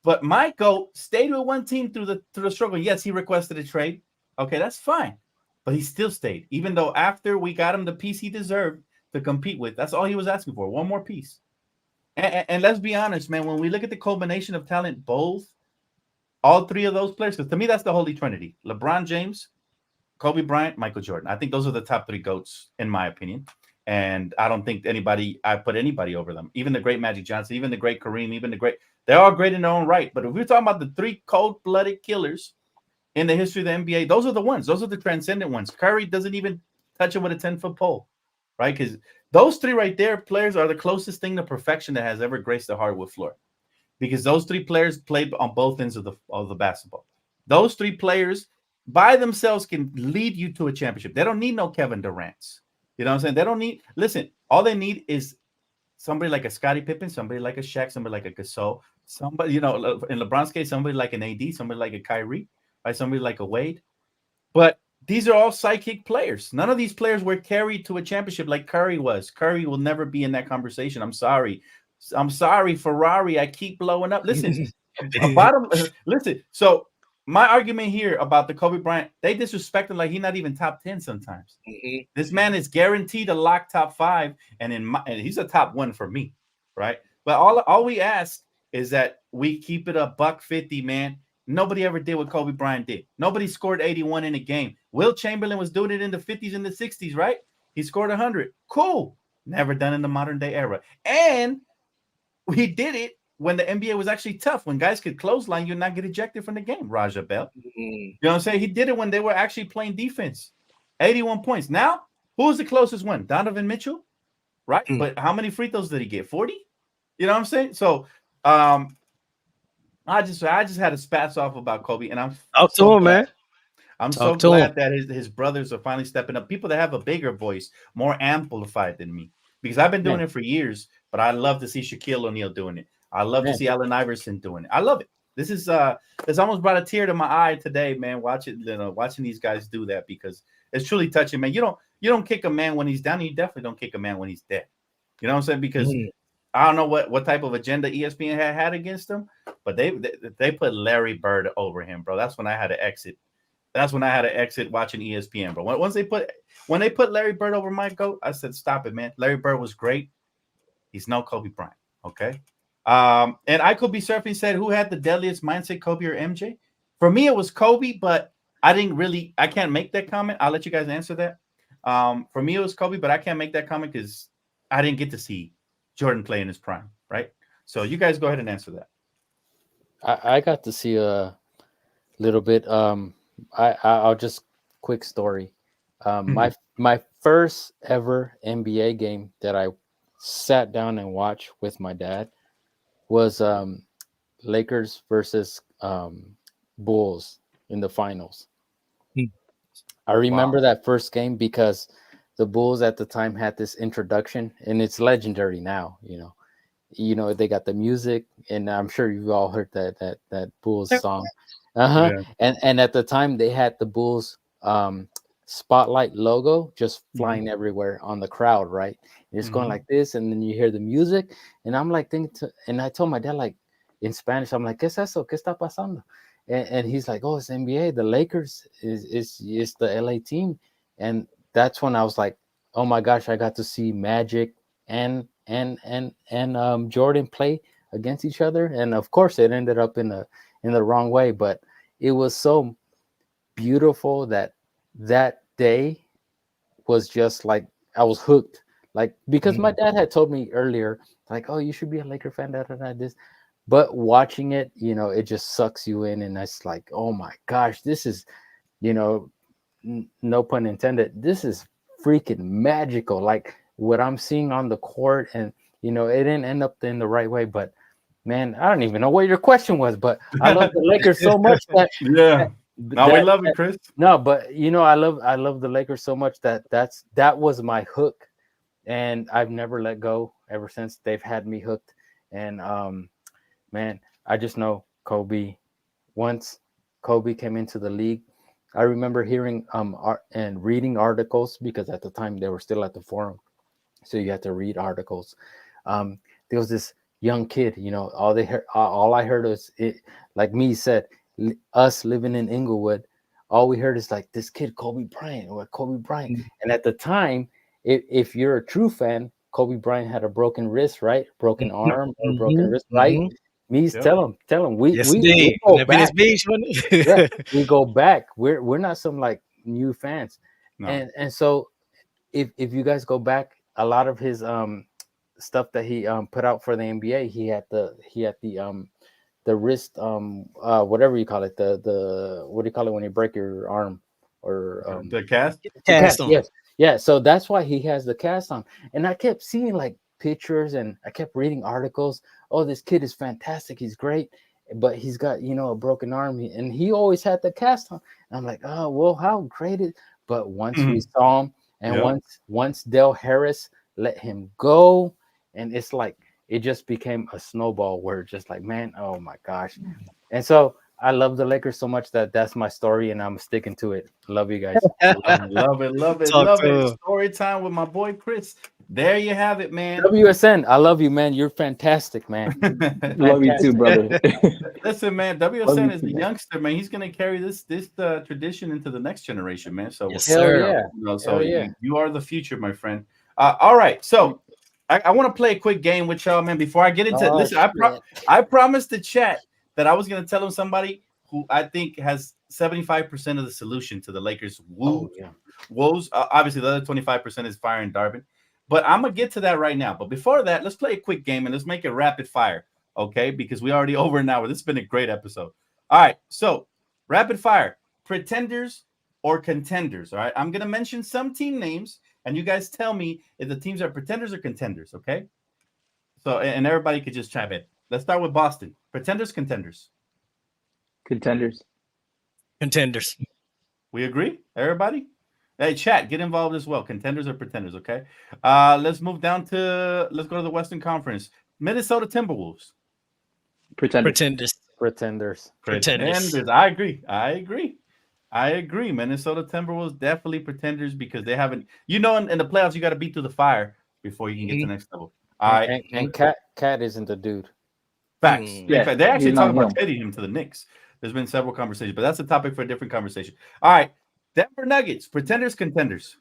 But my GOAT stayed with one team through the struggle. Yes, he requested a trade. Okay, that's fine. But he still stayed, even though after we got him the piece he deserved to compete with. That's all he was asking for, one more piece. And let's be honest, man, when we look at the culmination of talent, all 3 of those players, because to me, that's the holy trinity. LeBron James, Kobe Bryant, Michael Jordan. I think those are the top 3 GOATs, in my opinion. And I don't think I put anybody over them. Even the great Magic Johnson, even the great Kareem, they're all great in their own right. But if we're talking about the 3 cold-blooded killers in the history of the NBA, those are the ones. Those are the transcendent ones. Curry doesn't even touch it with a 10-foot pole, right? Because those 3 right there, players, are the closest thing to perfection that has ever graced the hardwood floor. Because those 3 players played on both ends of the basketball. Those 3 players by themselves can lead you to a championship. They don't need no Kevin Durant's. You know what I'm saying? They don't need, listen, all they need is somebody like a Scottie Pippen, somebody like a Shaq, somebody like a Gasol, somebody, in LeBron's case, somebody like an AD, somebody like a Kyrie, right? Somebody like a Wade. But these are all psychic players. None of these players were carried to a championship like Curry was. Curry will never be in that conversation. I'm sorry, Ferrari. I keep blowing up. Listen, listen. So my argument here about the Kobe Bryant, they disrespect him like he's not even top 10 sometimes. Mm-hmm. This man is guaranteed to lock top 5, and he's a top 1 for me, right? But all we ask is that we keep it a $150, man. Nobody ever did what Kobe Bryant did. Nobody scored 81 in a game. Will Chamberlain was doing it in the 50s and the 60s, right? He scored 100. Cool. Never done in the modern day era. And we did it when the NBA was actually tough, when guys could clothesline you and not get ejected from the game, Raja Bell. Mm-hmm. You know what I'm saying? He did it when they were actually playing defense. 81 points. Now, who's the closest one? Donovan Mitchell, right? Mm-hmm. But how many free throws did he get? 40? You know what I'm saying? So I just had a spats off about Kobe, and I'm so glad. Man. I'm so glad that his brothers are finally stepping up. People that have a bigger voice, more amplified than me. Because I've been doing it for years, but I love to see Shaquille O'Neal doing it. I love to see Allen Iverson doing it. I love it. This is it's almost brought a tear to my eye today, man. Watching these guys do that, because it's truly touching, man. You don't kick a man when he's down, and you definitely don't kick a man when he's dead. You know what I'm saying? Because I don't know what type of agenda ESPN had against him, but they put Larry Bird over him, bro. That's when I had to exit. That's when I had to exit watching ESPN, bro. When they put Larry Bird over my GOAT, I said, stop it, man. Larry Bird was great. He's no Kobe Bryant, okay? And I could be surfing said, who had the deadliest mindset, Kobe or MJ? For me, it was Kobe, but I can't make that comment. I'll let you guys answer that. For me, it was Kobe, but I can't make that comment because I didn't get to see Jordan play in his prime, right? So you guys go ahead and answer that. I got to see a little bit. I'll just quick story. My first ever NBA game that I sat down and watched with my dad was Lakers versus Bulls in the finals. I remember that first game because the Bulls at the time had this introduction, and it's legendary now. They got the music, and I'm sure you've all heard that Bulls song. Yeah. And at the time they had the Bulls spotlight logo just flying everywhere on the crowd, right? And it's going like this, and then you hear the music, and I'm like and I told my dad, like, in Spanish, I'm like, ¿Qué es eso? ¿Qué está pasando? And he's like, oh, it's NBA. The Lakers is the LA team. And that's when I was like, oh my gosh, I got to see Magic and Jordan play against each other. And of course it ended up in the wrong way, but it was so beautiful that day was just like, I was hooked. Like, because my dad had told me earlier, like, oh, you should be a Laker fan, this. But watching it, it just sucks you in, and it's like, oh my gosh, this is, no pun intended, this is freaking magical. Like what I'm seeing on the court, and it didn't end up in the right way. But man, I don't even know what your question was, but I love the Lakers so much that we love it, Chris. No, but I love the Lakers so much that was my hook, and I've never let go ever since. They've had me hooked, and man, I just know Kobe. Once Kobe came into the league, I remember hearing and reading articles, because at the time they were still at the Forum, so you had to read articles. There was this young kid, all I heard was it, like me said, us living in Inglewood, all we heard is like this kid Kobe Bryant or Kobe Bryant. And at the time, if you're a true fan, Kobe Bryant had a broken wrist, right? Broken arm or broken wrist, right? Tell him. We go back. Yeah, we go back. We're not some like new fans. No. And so if you guys go back, a lot of his stuff that he put out for the NBA, he had the wrist whatever you call it, the what do you call it when you break your arm, or the cast? Yes. Yeah, so that's why he has the cast on. And I kept seeing like pictures, and I kept reading articles. Oh, this kid is fantastic, he's great, but he's got a broken arm, and he always had the cast on. And I'm like, oh well, how great is. But once we saw him, and once Del Harris let him go, and it's like it just became a snowball where just like, man, oh my gosh. And so I love the Lakers so much that's my story, and I'm sticking to it. Love you guys. Love it. Story time with my boy Chris. There you have it, man. WSN, I love you, man. You're fantastic, man. Love you too, brother. Listen, man, WSN is a youngster, man. He's gonna carry this tradition into the next generation, man. So yes, sir. You are the future, my friend. All right, so I want to play a quick game with y'all, man. Before I get into listen, I promised the chat that I was gonna tell him somebody who I think has 75% of the solution to the Lakers' woes. Obviously, the other 25% is firing Darvin. But I'm going to get to that right now. But before that, let's play a quick game, and let's make it rapid fire, okay? Because we already over an hour. This has been a great episode. All right, so rapid fire, pretenders or contenders, all right? I'm going to mention some team names, and you guys tell me if the teams are pretenders or contenders, okay? So, and everybody could just chime in. Let's start with Boston. Pretenders, contenders? Contenders. Contenders. We agree? Everybody? Hey, chat, get involved as well. Contenders or pretenders, okay? Let's go to the Western Conference. Minnesota Timberwolves. Pretenders. I agree. Minnesota Timberwolves, definitely pretenders, because they haven't, in the playoffs, you got to beat through the fire before you can get to the next level. All right. And Cat isn't the dude. Facts. Yeah, they actually talk about trading him to the Knicks. There's been several conversations, but that's a topic for a different conversation. All right. Denver Nuggets, pretenders, contenders?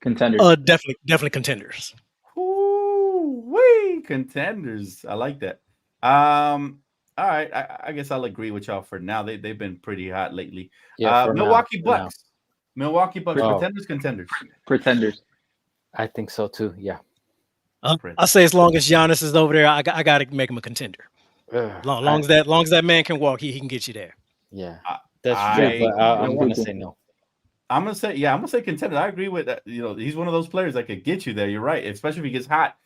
Contenders. Definitely contenders. Ooh, wee, contenders. I like that. All right, I guess I'll agree with y'all for now. They've been pretty hot lately. Yeah, for Milwaukee now. Bucks. Milwaukee Bucks, Oh. pretenders, contenders. Pretenders. I think so too. Yeah. I say as long as Giannis is over there, I got to make him a contender. Long as that man can walk, he can get you there. Yeah, that's true. But I'm gonna say no. I'm gonna say contender. I agree with that. You know, he's one of those players that could get you there. You're right, especially if he gets hot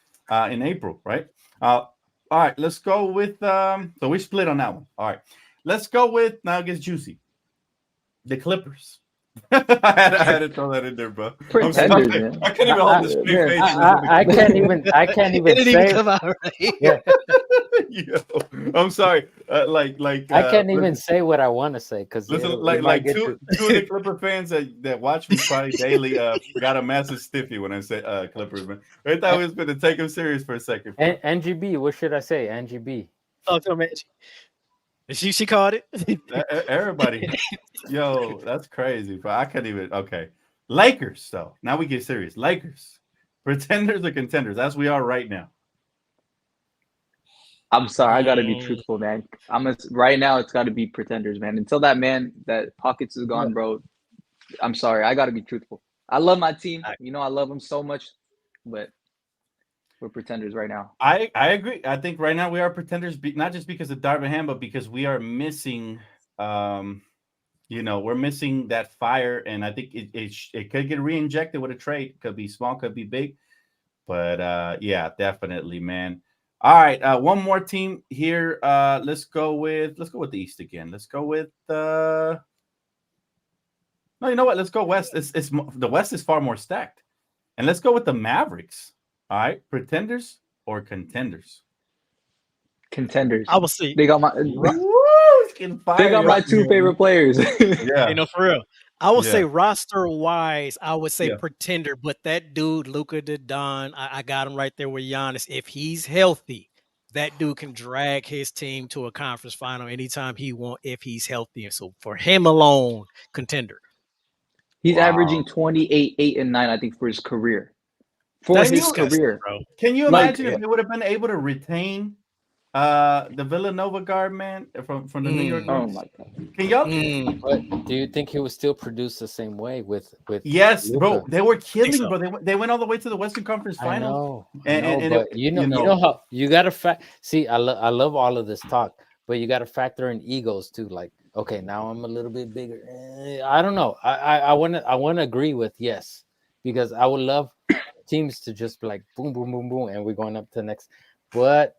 in April, right? All right, let's go with so we split on that one. All right, let's go with now it gets juicy. The Clippers. I had to throw that in there, bro. I'm sorry. Man. I can't even hold this straight face. I can't even. I can't even It didn't say. even come out right. Yeah. Yo, I'm sorry. I can't even say what I want to say because listen, two of the Clipper fans that watch me probably daily got a massive stiffy when I say Clippers, man. They thought we was going to take them serious for a second. NGB, what should I say? NGB. Oh, tell me. She called it. Everybody, yo, that's crazy. But I can't even. Okay, Lakers. Though now we get serious. Lakers, pretenders or contenders, as we are right now. I'm sorry, I gotta be truthful, man. Right now it's gotta be pretenders, man. Until that Pockets is gone, bro. I'm sorry, I gotta be truthful. I love my team. You know, I love them so much, but we're pretenders right now. I agree. I think right now we are pretenders, not just because of Darvin Ham, but because we are missing, we're missing that fire, and I think it could get re-injected with a trade. Could be small, could be big, but yeah, definitely, man. All right, one more team here. Let's go with the East again. Let's go with no, you know what? Let's go West. It's the West is far more stacked, and let's go with the Mavericks. All right, pretenders or contenders? Contenders. I will see. They got my two favorite players. Yeah, for real. I would say roster wise, I would say pretender, but that dude, Luka Doncic, I got him right there with Giannis. If he's healthy, that dude can drag his team to a conference final anytime he wants if he's healthy. And so for him alone, contender. He's averaging 28, 8, and 9, I think, for his career. That's disgusting, bro. Can you imagine if they would have been able to retain the Villanova guard, man, from the New York Knicks? Oh my god! Can y'all? But do you think he would still produce the same way with? Yes, Luka? bro. They were killing, bro. They went all the way to the Western Conference Final. I know, but you know how you gotta see. I love all of this talk, but you gotta factor in egos too. Like, okay, now I'm a little bit bigger. I don't know. I wanna agree with yes, because I would love teams to just be like boom, boom, boom, boom, and we're going up to the next. But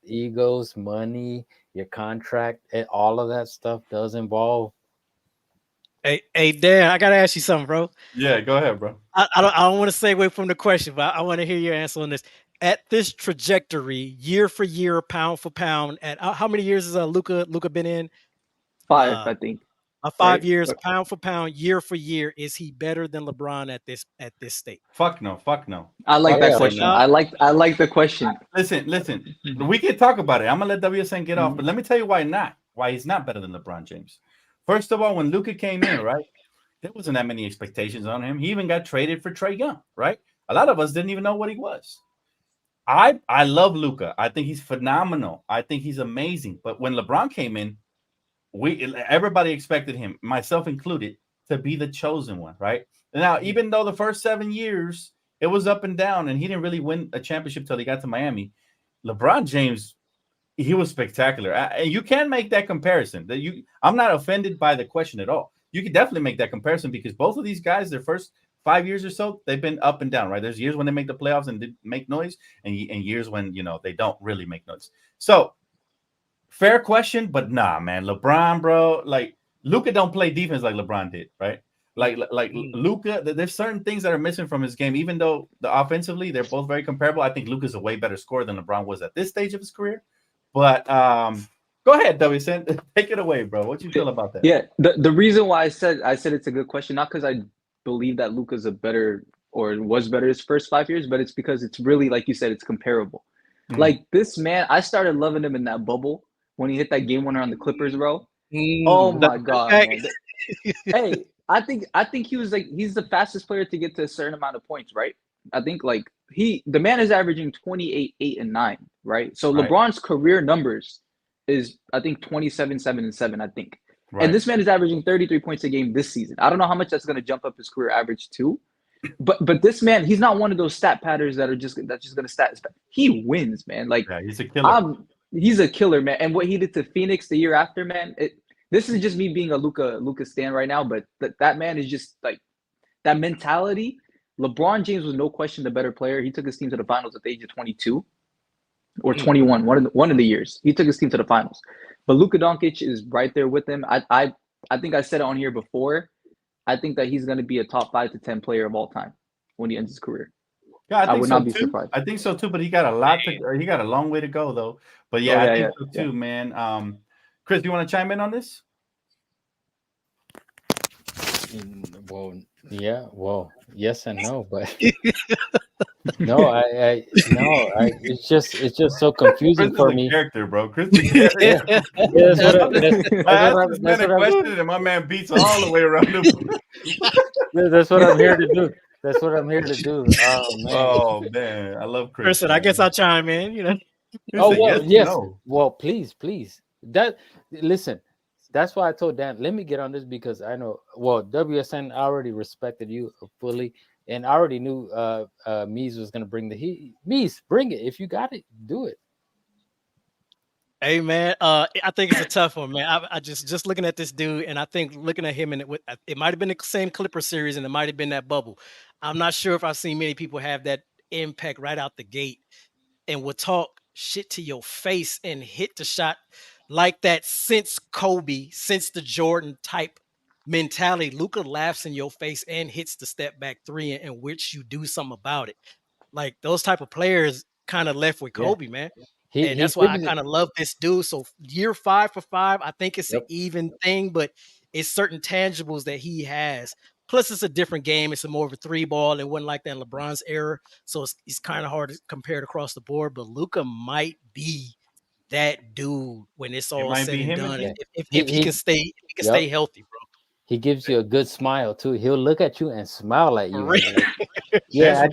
egos, money, your contract, and all of that stuff does involve. Hey, Dan, I gotta ask you something, bro. Yeah, go ahead, bro. I don't want to stay away from the question, but I want to hear your answer on this. At this trajectory, year for year, pound for pound, at how many years has Luka been in? 5, I think. 5 years, pound for pound, year for year. Is he better than LeBron at this state? Fuck no. I like that question. I like the question. Listen. We can talk about it. I'm gonna let WSN get off, but let me tell you why not. Why he's not better than LeBron James. First of all, when Luka came in, right, there wasn't that many expectations on him. He even got traded for Trae Young, right? A lot of us didn't even know what he was. I love Luka. I think he's phenomenal. I think he's amazing. But when LeBron came in, everybody expected him, myself included, to be the chosen one, right? Now, even though the first 7 years it was up and down, and he didn't really win a championship till he got to Miami, LeBron James, he was spectacular. And you can make that comparison. I'm not offended by the question at all. You can definitely make that comparison because both of these guys, their first 5 years or so, they've been up and down, right? There's years when they make the playoffs and they make noise, and years when they don't really make noise. So fair question, but nah, man. LeBron, bro, like Luka don't play defense like LeBron did, right? Like Luka, there's certain things that are missing from his game, even though offensively they're both very comparable. I think Luka's a way better scorer than LeBron was at this stage of his career. But go ahead, WSN, take it away, bro. What you feel about that? Yeah, the reason why I said it's a good question, not because I believe that Luka's was better his first 5 years, but it's because it's really, like you said, it's comparable. Like this man, I started loving him in that bubble when he hit that game winner on the Clippers, bro. Oh my god, man. Hey, I think he's the fastest player to get to a certain amount of points, right? I think the man is averaging 28, 8, and 9, right? So LeBron's career numbers is I think 27, 7, and 7, I think. Right. And this man is averaging 33 points a game this season. I don't know how much that's going to jump up his career average to. But this man, he's not one of those stat patterns that's just going to stat. He wins, man. Like, yeah, he's a killer. He's a killer, man. And what he did to Phoenix the year after, man, this is just me being a Luka stan right now, but that man is just like that mentality. LeBron James was no question the better player. He took his team to the finals at the age of 22 or 21, one of the years. He took his team to the finals. But Luka Doncic is right there with him. I think I said it on here before. I think that he's going to be a top 5 to 10 player of all time when he ends his career. Yeah, I would not be too. surprised. I think so too, but he got a long way to go though. But yeah, I think so too, man. Chris, do you want to chime in on this? Well, yeah, well, yes and no, but no, it's just so confusing for me. Character, bro. Chris is a character. That's what question, and my man beats all the way around the That's what I'm here to do. That's what I'm here to do. Oh man, I love Chris. Listen, I guess I'll chime in. You know. Oh well, yes. No. Well, please. Listen. That's why I told Dan, let me get on this because I know. Well, WSN already respected you fully, and I already knew Mees was gonna bring the heat. Mees, bring it. If you got it, do it. Hey man, I think it's a tough one, man. I just looking at this dude, and I think looking at him, and it might have been the same Clipper series, and it might have been that bubble. I'm not sure if I've seen many people have that impact right out the gate, and will talk shit to your face and hit the shot like that since Kobe, since the Jordan type mentality. Luka laughs in your face and hits the step back three, in which you do something about it. Like those type of players kind of left with Kobe, man. And that's why I kind of love this dude. So year 5 for 5, I think it's an even thing, but it's certain tangibles that he has. Plus, it's a different game. It's a more of a 3-ball. It wasn't like that in LeBron's era. So it's kind of hard to compare it across the board. But Luka might be that dude when it's all said and done. If he can stay healthy, bro. He gives you a good smile too. He'll look at you and smile at you. Yeah,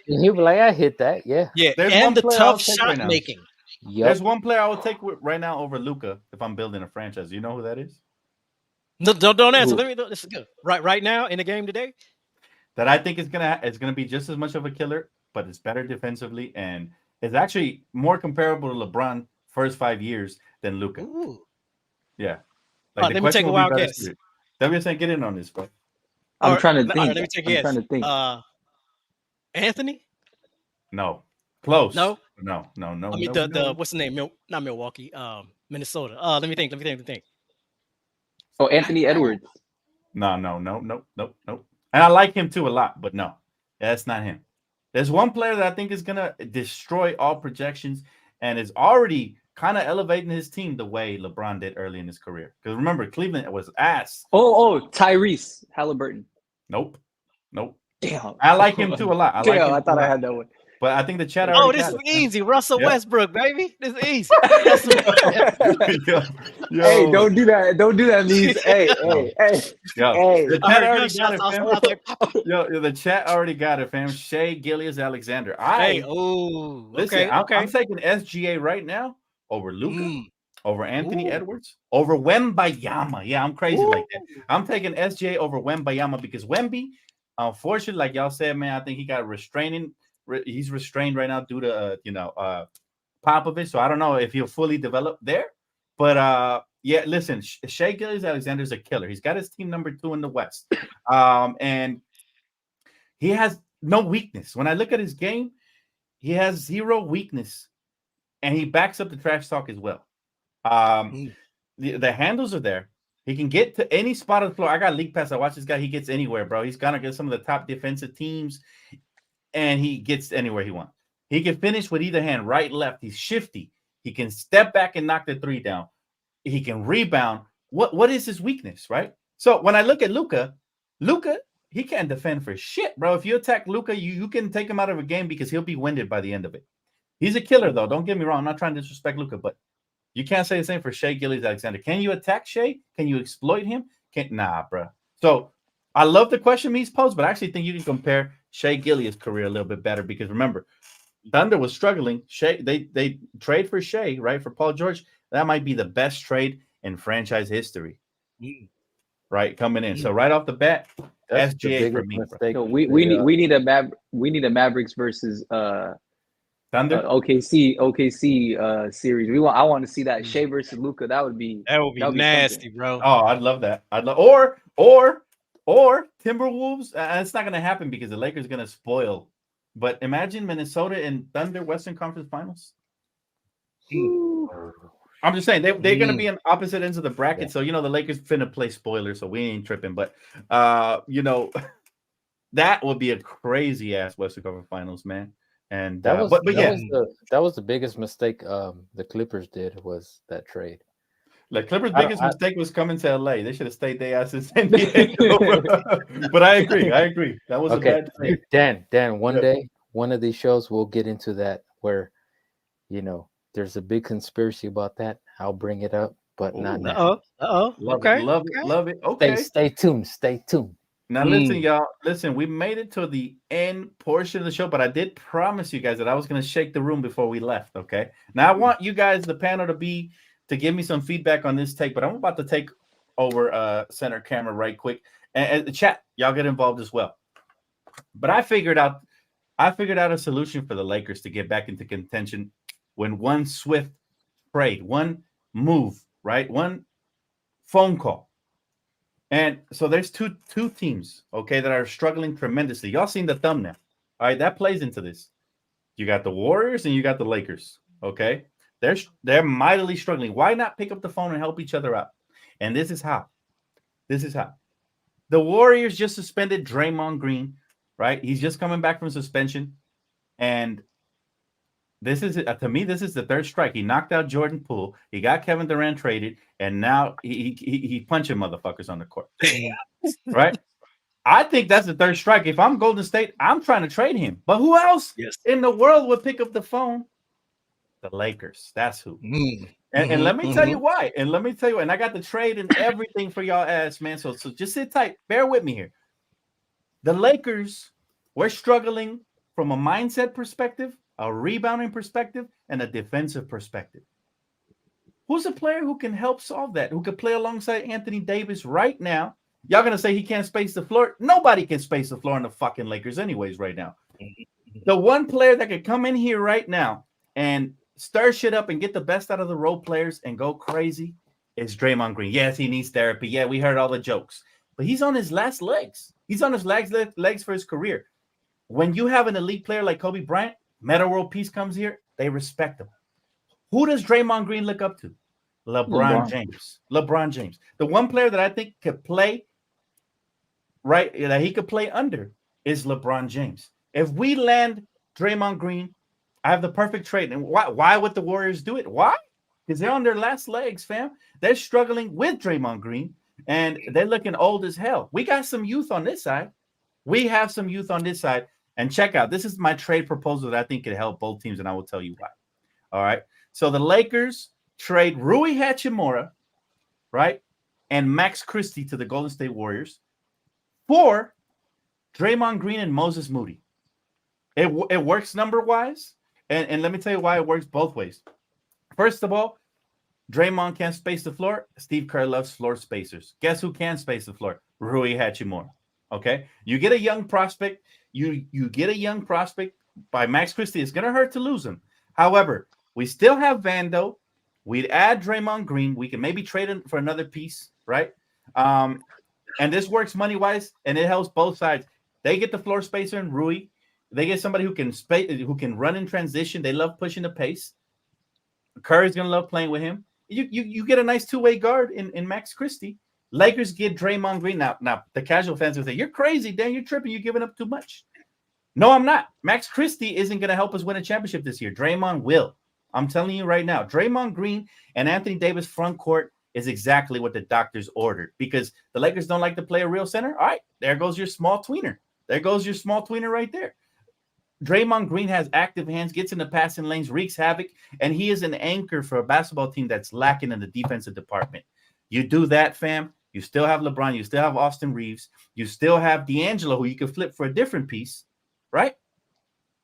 he'll be like, "I hit that." Yeah. And the tough shot making. Yep. There's one player I would take right now over Luka if I'm building a franchise. You know who that is? No, don't answer. This is good. Right now in the game today, that I think it's gonna be just as much of a killer, but it's better defensively and it's actually more comparable to LeBron first 5 years than Luka. Yeah. Like, let me take a wild guess. WSN, get in on this, bro. I'm trying to think. Let me take a guess. Anthony? No. Close. No. I mean the what's the name? Not Milwaukee. Minnesota. Let me think. Oh, Anthony Edwards. No. And I like him too a lot, but no, that's not him. There's one player that I think is gonna destroy all projections and is already kind of elevating his team the way LeBron did early in his career. Because remember, Cleveland was ass. Oh, Tyrese Halliburton. Nope. Damn. I like him too a lot. I thought I had that one. But I think the chat. This is easy. Russell Westbrook, baby. This is easy. Hey, don't do that. Don't do that, Mees. Hey. The chat already got it, fam. The chat already got it, fam. Shai Gilgeous-Alexander. Okay. I'm taking SGA right now over Luka, over Anthony Edwards, over Wembanyama. Yeah, I'm crazy like that. I'm taking SGA over Wembanyama because Wemby, unfortunately, like y'all said, man, I think he got he's restrained right now due to Popovich, so I don't know if he'll fully develop there. But listen, Shai Gilgeous-Alexander is a killer. He's got his team number 2 in the West, and he has no weakness. When I look at his game, he has 0 weakness, and he backs up the trash talk as well. The handles are there. He can get to any spot on the floor. I got league pass. I watch this guy. He gets anywhere, bro. He's gonna get some of the top defensive teams. And he gets anywhere he wants. He can finish with either hand, right, left. He's shifty. He can step back and knock the 3 down. He can rebound. What is his weakness, right? So when I look at Luka, he can't defend for shit, bro. If you attack Luka, you can take him out of a game because he'll be winded by the end of it. He's a killer, though. Don't get me wrong. I'm not trying to disrespect Luka, but you can't say the same for Shai Gilgeous-Alexander. Can you attack Shai? Can you exploit him? Nah, bro. So I love the question Mees posed, but I actually think you can compare Shai Gilgeous' career a little bit better because remember, Thunder was struggling. They trade for Shai, right, for Paul George. that might be the best trade in franchise history. Mm. Right, coming in. So right off the bat, That's the SGA for biggest me. Bro. mistake. No, we need a Mavericks versus Thunder. OKC series. I want to see that Shea versus Luka. That would be nasty, something. bro. Oh, I'd love that. I'd love or Timberwolves. It's not gonna happen because the Lakers gonna spoil. But imagine Minnesota and Thunder Western Conference Finals. I'm just saying they're gonna be on opposite ends of the bracket. So the Lakers finna play spoiler, so we ain't tripping. But that would be a crazy ass Western Conference Finals, man. And that was that was the biggest mistake the Clippers did was that trade. Like Clippers' biggest mistake was coming to LA. They should have stayed their ass in San Diego. But I agree. That was a bad trade. Dan, one day, one of these shows we'll get into that where there's a big conspiracy about that. I'll bring it up, but not now. Love it. Okay. Stay tuned. Now listen, y'all. Listen, we made it to the end portion of the show, but I did promise you guys that I was going to shake the room before we left. Okay. Now I want you guys, the panel, to give me some feedback on this take, but I'm about to take over center camera right quick, and the chat, y'all get involved as well. But I figured out a solution for the Lakers to get back into contention when one swift trade, one move, right, one phone call. And so there's two teams, okay, that are struggling tremendously. Y'all seen the thumbnail. All right, that plays into this. You got the Warriors and you got the Lakers, okay? They're mightily struggling. Why not pick up the phone and help each other out? And this is how. The Warriors just suspended Draymond Green, right? He's just coming back from suspension. And this is, to me, this is the third strike. He knocked out Jordan Poole. He got Kevin Durant traded. And now he punching motherfuckers on the court. Right? I think that's the third strike. If I'm Golden State, I'm trying to trade him. But who else in the world would pick up the phone? The Lakers. That's who. And let me tell you why. And I got the trade and everything for y'all ass, man. So just sit tight. Bear with me here. The Lakers, we're struggling from a mindset perspective, a rebounding perspective, and a defensive perspective. Who's a player who can help solve that? Who could play alongside Anthony Davis right now? Y'all gonna say he can't space the floor? Nobody can space the floor in the fucking Lakers anyways right now. The one player that could come in here right now and stir shit up and get the best out of the role players and go crazy is Draymond Green. Yes, he needs therapy. Yeah, we heard all the jokes. But he's on his last legs. He's on his legs for his career. When you have an elite player like Kobe Bryant, Meta World Peace comes here, they respect him. Who does Draymond Green look up to? LeBron James. LeBron James. The one player that I think could play right, that he could play under is LeBron James. If we land Draymond Green, I have the perfect trade. And why would the Warriors do it? Why? Because they're on their last legs, fam. They're struggling with Draymond Green, and they're looking old as hell. We got some youth on this side. And check out, this is my trade proposal that I think could help both teams, and I will tell you why. All right. So the Lakers trade Rui Hachimura, right, and Max Christie to the Golden State Warriors for Draymond Green and Moses Moody. It works number-wise, and let me tell you why it works both ways. First of all, Draymond can't space the floor. Steve Kerr loves floor spacers. Guess who can space the floor? Rui Hachimura. Okay? You get a young prospect. You get a young prospect by Max Christie. It's going to hurt to lose him. However, we still have Vando. We'd add Draymond Green. We can maybe trade him for another piece, right? And this works money-wise, and it helps both sides. They get the floor spacer in Rui. They get somebody who can run in transition. They love pushing the pace. Curry's going to love playing with him. You get a nice two-way guard in Max Christie. Lakers get Draymond Green. Now the casual fans will say, you're crazy, Dan. You're tripping. You're giving up too much. No, I'm not. Max Christie isn't going to help us win a championship this year. Draymond will. I'm telling you right now. Draymond Green and Anthony Davis front court is exactly what the doctors ordered because the Lakers don't like to play a real center. All right, there goes your small tweener. Right there. Draymond Green has active hands, gets in the passing lanes, wreaks havoc, and he is an anchor for a basketball team that's lacking in the defensive department. You do that, fam. You still have LeBron. You still have Austin Reeves. You still have D'Angelo, who you can flip for a different piece, right?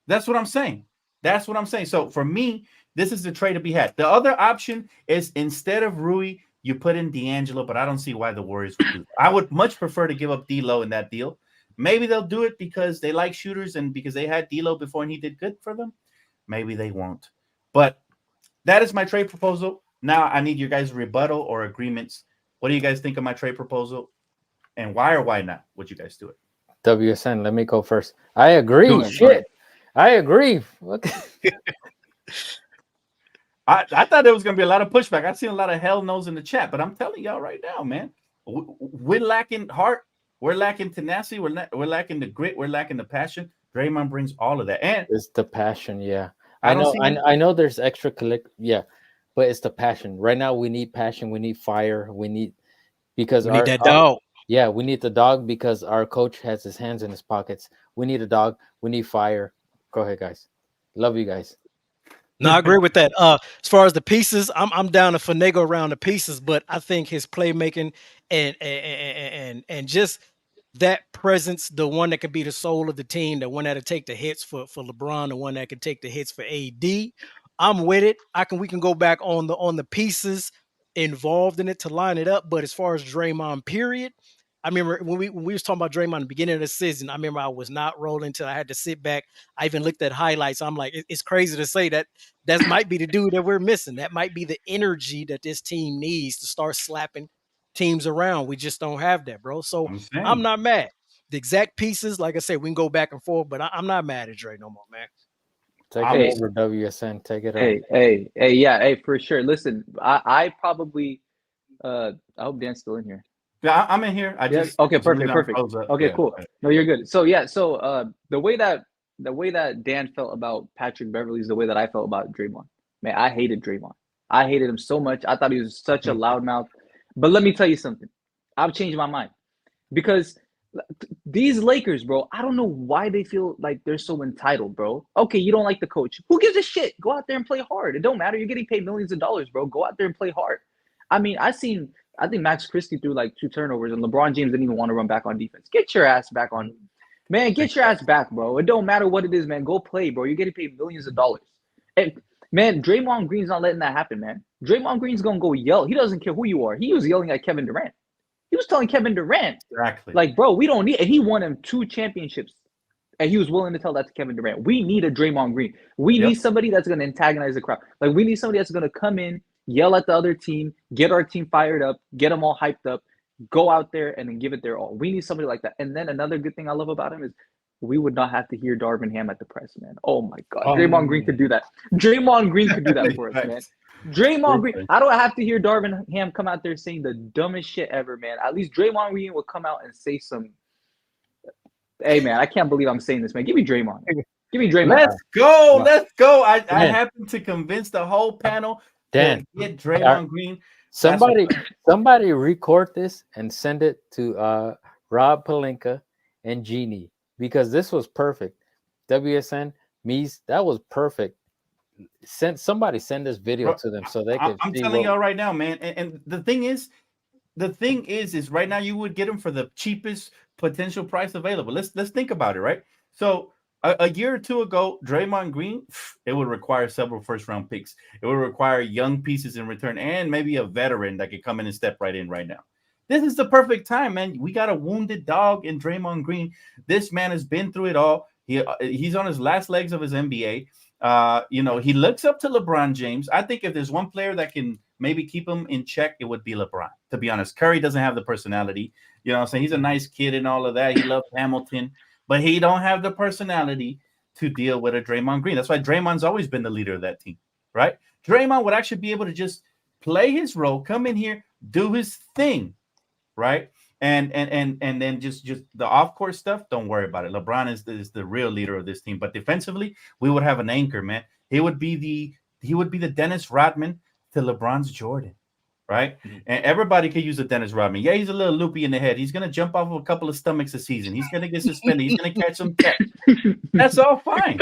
That's what I'm saying. That's what I'm saying. So for me, this is the trade to be had. The other option is instead of Rui, you put in D'Angelo, but I don't see why the Warriors would do that. I would much prefer to give up D'Lo in that deal. Maybe they'll do it because they like shooters and because they had D'Lo before and he did good for them. Maybe they won't. But that is my trade proposal. Now I need your guys' rebuttal or agreements. What do you guys think of my trade proposal? And why or why not would you guys do it? WSN, let me go first. I agree. Do it. Shit. I agree. I thought there was going to be a lot of pushback. I've seen a lot of hell no's in the chat, but I'm telling y'all right now, man, we're lacking heart. We're lacking tenacity. We're lacking the grit. We're lacking the passion. Draymond brings all of that. And it's the passion, yeah. I know there's extra yeah, but it's the passion. Right now we need passion. We need fire. We need that dog. Yeah, we need the dog because our coach has his hands in his pockets. We need a dog. We need fire. Go ahead, guys. Love you guys. No, I agree with that. As far as the pieces, I'm down to finagle around the pieces, but I think his playmaking and just that presence, the one that could be the soul of the team, the one that'll take the hits for LeBron, the one that can take the hits for AD. I'm with it. We can go back on the pieces involved in it to line it up. But as far as Draymond, period, I remember when we was talking about Draymond at the beginning of the season, I remember I was not rolling until I had to sit back. I even looked at highlights. I'm like, it's crazy to say that might be the dude that we're missing. That might be the energy that this team needs to start slapping teams around. We just don't have that, bro. So I'm not mad. The exact pieces, like I said, we can go back and forth, but I'm not mad at Dre no more, man. Take it over, WSN. Take it over. Hey, for sure. Listen, I probably I hope Dan's still in here. Yeah, I'm in here. Okay, perfect. Okay, cool. No, you're good. So the way that Dan felt about Patrick Beverley is the way that I felt about Draymond. Man, I hated Draymond. I hated him so much. I thought he was such a loudmouth. But let me tell you something. I've changed my mind because these Lakers, bro, I don't know why they feel like they're so entitled, bro. Okay, you don't like the coach. Who gives a shit? Go out there and play hard. It don't matter. You're getting paid millions of dollars, bro. Go out there and play hard. I mean, I think Max Christie threw like 2 turnovers, and LeBron James didn't even want to run back on defense. Get your ass back on. Man, get your ass back, bro. It don't matter what it is, man. Go play, bro. You're getting paid millions of dollars. And, man, Draymond Green's not letting that happen, man. Draymond Green's going to go yell. He doesn't care who you are. He was yelling at Kevin Durant. He was telling Kevin Durant, exactly, like, bro, we don't need – and he won him 2 championships. And he was willing to tell that to Kevin Durant. We need a Draymond Green. We need somebody that's going to antagonize the crowd. Like, we need somebody that's going to come in, yell at the other team, get our team fired up, get them all hyped up, go out there and then give it their all. We need somebody like that. And then another good thing I love about him is we would not have to hear Darvin Ham at the press, man. Oh, my God. Draymond Green could do that. Draymond Green could do that for us, man. Draymond Green. I don't have to hear Darvin Ham come out there saying the dumbest shit ever, man. At least Draymond Green will come out and say some – hey, man, I can't believe I'm saying this, man. Give me Draymond. Give me Draymond. Let's go. Let's go. I happen to convince the whole panel Dan, to get Draymond Green. Somebody record this and send it to Rob Pelinka and Jeannie because this was perfect. WSN, Mies, that was perfect. Somebody send this video to them so they can I'm telling y'all right now, man. And the thing is right now you would get them for the cheapest potential price available. Let's think about it, right? So a year or two ago, Draymond Green, it would require several first-round picks. It would require young pieces in return and maybe a veteran that could come in and step right in right now. This is the perfect time, man. We got a wounded dog in Draymond Green. This man has been through it all. He's on his last legs of his NBA. He looks up to LeBron James. I think if there's one player that can maybe keep him in check, it would be LeBron, to be honest. Curry doesn't have the personality. You know what I'm saying? He's a nice kid and all of that. He loves Hamilton, but he don't have the personality to deal with a Draymond Green. That's why Draymond's always been the leader of that team, right? Draymond would actually be able to just play his role, come in here, do his thing, right? And then just the off-court stuff, don't worry about it. LeBron is the real leader of this team. But defensively, we would have an anchor, man. He would be the Dennis Rodman to LeBron's Jordan, right? Mm-hmm. And everybody could use a Dennis Rodman. Yeah, he's a little loopy in the head. He's gonna jump off of a couple of stomachs a season. He's gonna get suspended. He's gonna catch some tech. That's all fine.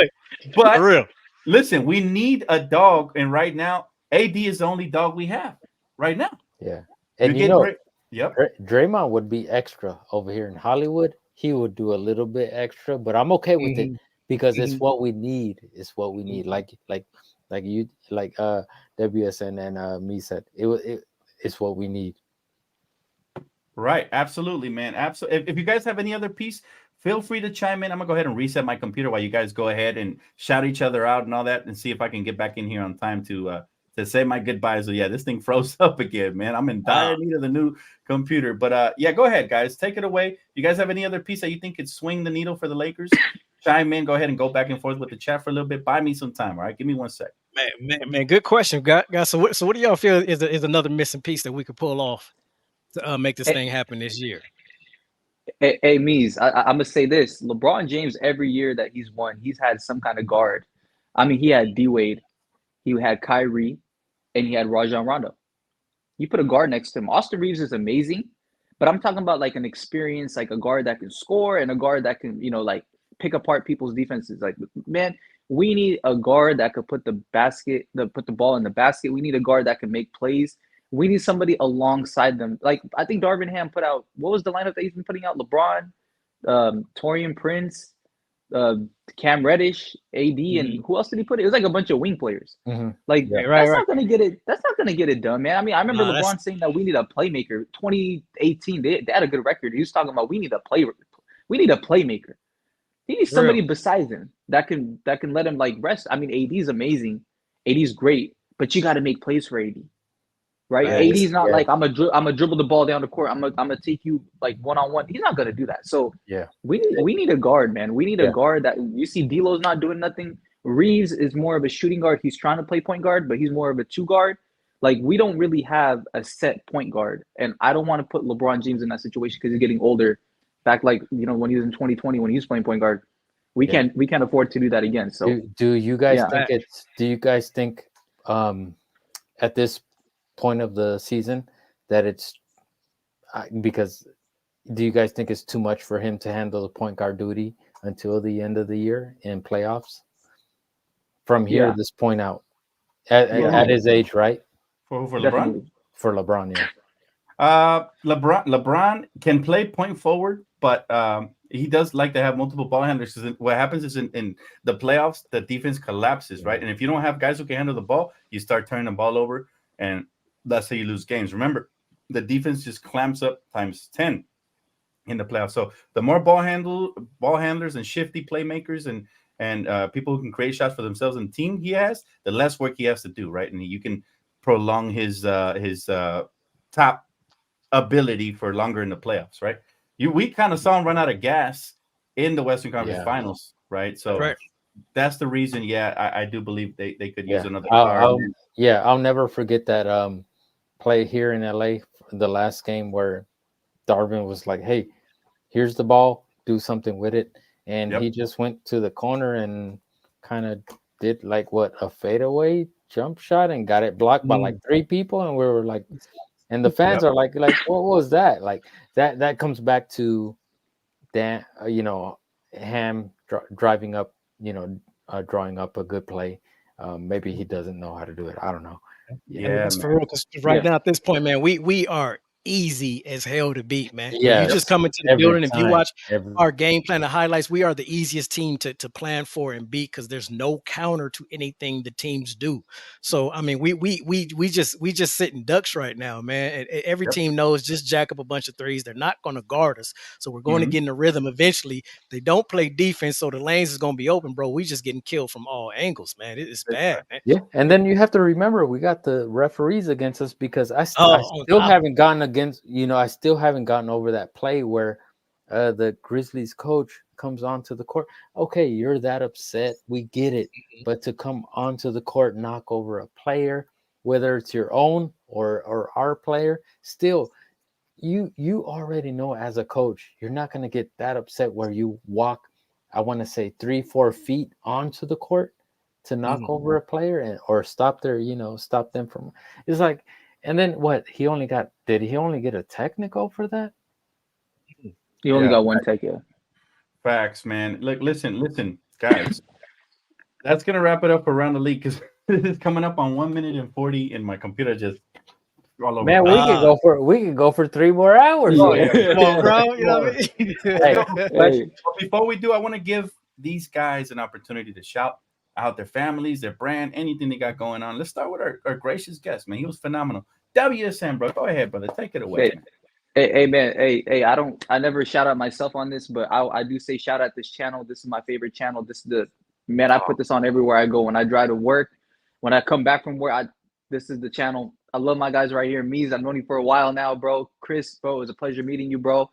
But for real. Listen, we need a dog, and right now, AD is the only dog we have right now. Yeah, and Draymond would be extra over here in Hollywood. He would do a little bit extra, but I'm okay with it because it's what we need. It's what we need. Like you WSN and me said, it's what we need. Right, absolutely, man. Absolutely. If you guys have any other piece, feel free to chime in. I'm gonna go ahead and reset my computer while you guys go ahead and shout each other out and all that, and see if I can get back in here on time to say my goodbyes. So yeah, this thing froze up again, man. I'm in dire need of the new computer. But yeah, go ahead, guys. Take it away. You guys have any other piece that you think could swing the needle for the Lakers? Chime in. Go ahead and go back and forth with the chat for a little bit. Buy me some time. All right, give me 1 sec. Man, good question, guys. So what do y'all feel is another missing piece that we could pull off to make this thing happen this year? Hey, Mies, I'm gonna say this: LeBron James, every year that he's won, he's had some kind of guard. I mean, he had D Wade, he had Kyrie, and he had Rajon Rondo. You put a guard next to him. Austin Reeves is amazing, but I'm talking about like an experience, like a guard that can score and a guard that can, like pick apart people's defenses. Like, man, we need a guard that could put the ball in the basket. We need a guard that can make plays. We need somebody alongside them. Like, I think Darvin Ham put out, what was the lineup that he's been putting out? LeBron, Taurean Prince, Cam Reddish, AD, and who else did he put it? It was like a bunch of wing players. Like, that's not gonna get it. That's not gonna get it done, man. I mean, I remember LeBron saying that we need a playmaker. 2018, they had a good record. He was talking about we need a playmaker. He needs somebody besides him that can let him like rest. I mean, AD's amazing. AD's great, but you got to make plays for AD. Right, AD's not like I'm a dribble the ball down the court. I'm gonna take you like one-on-one. He's not gonna do that. So we need a guard, man. We need a guard that you see. D'Lo's not doing nothing. Reeves is more of a shooting guard. He's trying to play point guard, but he's more of a two guard. Like, we don't really have a set point guard, and I don't want to put LeBron James in that situation because he's getting older. Back when he was in 2020 when he was playing point guard, we can't afford to do that again. So do you guys think Do you guys think at this point of the season that it's because do you guys think it's too much for him to handle the point guard duty until the end of the year in playoffs from here this point out at his age, right? For LeBron? For LeBron, LeBron can play point forward, but he does like to have multiple ball handlers. What happens is in the playoffs, the defense collapses, right? And if you don't have guys who can handle the ball, you start turning the ball over, and that's how you lose games. Remember, the defense just clamps up times 10 in the playoffs. So the more ball handlers and shifty playmakers and people who can create shots for themselves and team he has, the less work he has to do, right? And you can prolong his top ability for longer in the playoffs, right? We kind of saw him run out of gas in the Western Conference Finals, right? So that's the reason. I do believe they could use another guard. I'll never forget that play here in LA, the last game where Darvin was like, "Hey, here's the ball, do something with it," and he just went to the corner and kind of did like a fadeaway jump shot and got it blocked by like 3 people, and we were like, and the fans are like, what was that? Like that comes back to Dan, Ham driving up, drawing up a good play. Maybe he doesn't know how to do it. I don't know. It's for real. Because right now at this point, man, we are easy as hell to beat, man. Yeah, you just come into the building. If you watch our game plan, the highlights, we are the easiest team to plan for and beat because there's no counter to anything the teams do. So I mean, we just sitting ducks right now, man. And every team knows just jack up a bunch of threes. They're not going to guard us, so we're going to get in the rhythm eventually. They don't play defense, so the lanes is going to be open, bro. We just getting killed from all angles, man. It's bad, man. Yeah, and then you have to remember we got the referees against us because I still haven't gotten I still haven't gotten over that play where the Grizzlies coach comes onto the court. Okay, you're that upset. We get it. But to come onto the court, knock over a player, whether it's your own or our player, still, you already know as a coach, you're not going to get that upset where you walk, I want to say 3-4 feet onto the court to knock over a player or stop them from. It's like, and then what? Did he only get a technical for that? He only got one tech, Facts, man. Look, listen, guys. That's gonna wrap it up for Around the League because this is coming up on 1 minute and 40, and my computer just all over. Man, we could go for 3 more hours. Come on, bro. You know what I mean? But before we do, I want to give these guys an opportunity to shout out their families, their brand, anything they got going on. Let's start with our gracious guest, man. He was phenomenal. WSN, bro. Go ahead, brother. Take it away, Hey, man. hey, man. Hey, I never shout out myself on this, but I do say shout out this channel. This is my favorite channel. This is the man. I put this on everywhere I go. When I drive to work, when I come back from work, this is the channel. I love my guys right here. Mees, I've known you for a while now, bro. Chris, bro, it was a pleasure meeting you, bro.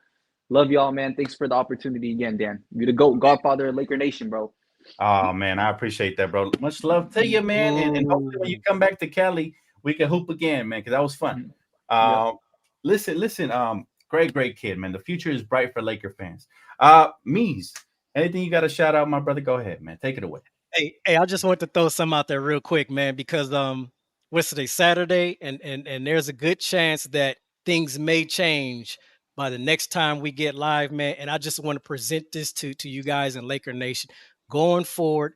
Love y'all, man. Thanks for the opportunity again, Dan. You're the GOAT, Godfather of Laker Nation, bro. Oh man, I appreciate that, bro. Much love to you, man. And hopefully when you come back to Cali, we can hoop again, man, because that was fun. Listen, great kid, man. The future is bright for Laker fans. Mees, anything you got to shout out, my brother? Go ahead, man. Take it away. Hey, I just want to throw some out there real quick, man, because what's today, Saturday, and there's a good chance that things may change by the next time we get live, man. And I just want to present this to you guys in Laker Nation going forward,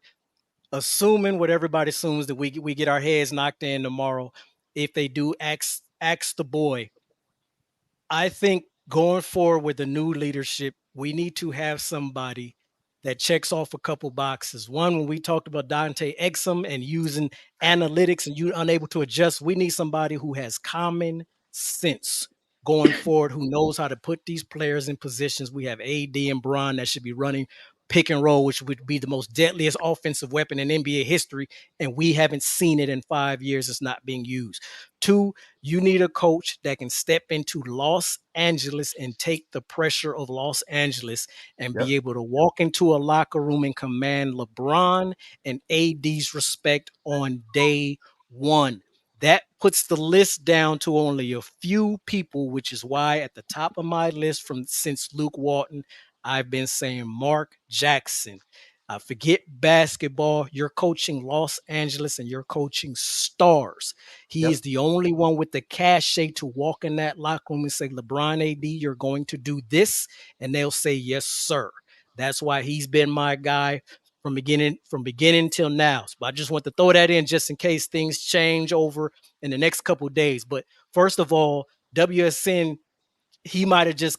assuming what everybody assumes that we get our heads knocked in tomorrow. If they do ask the boy, I think going forward with the new leadership, we need to have somebody that checks off a couple boxes. One, when we talked about Dante Exum and using analytics and you unable to adjust, we need somebody who has common sense going forward, who knows how to put these players in positions. We have AD and Bron that should be running pick and roll, which would be the most deadliest offensive weapon in NBA history, and we haven't seen it in 5 years. It's not being used. Two, you need a coach that can step into Los Angeles and take the pressure of Los Angeles and be able to walk into a locker room and command LeBron and AD's respect on day one. That puts the list down to only a few people, which is why at the top of my list since Luke Walton, I've been saying Mark Jackson. Forget basketball. You're coaching Los Angeles and you're coaching stars. He is the only one with the cachet to walk in that locker room and say, LeBron, AD, you're going to do this. And they'll say, yes, sir. That's why he's been my guy from beginning till now. So I just want to throw that in just in case things change over in the next couple of days. But first of all, WSN, he might have just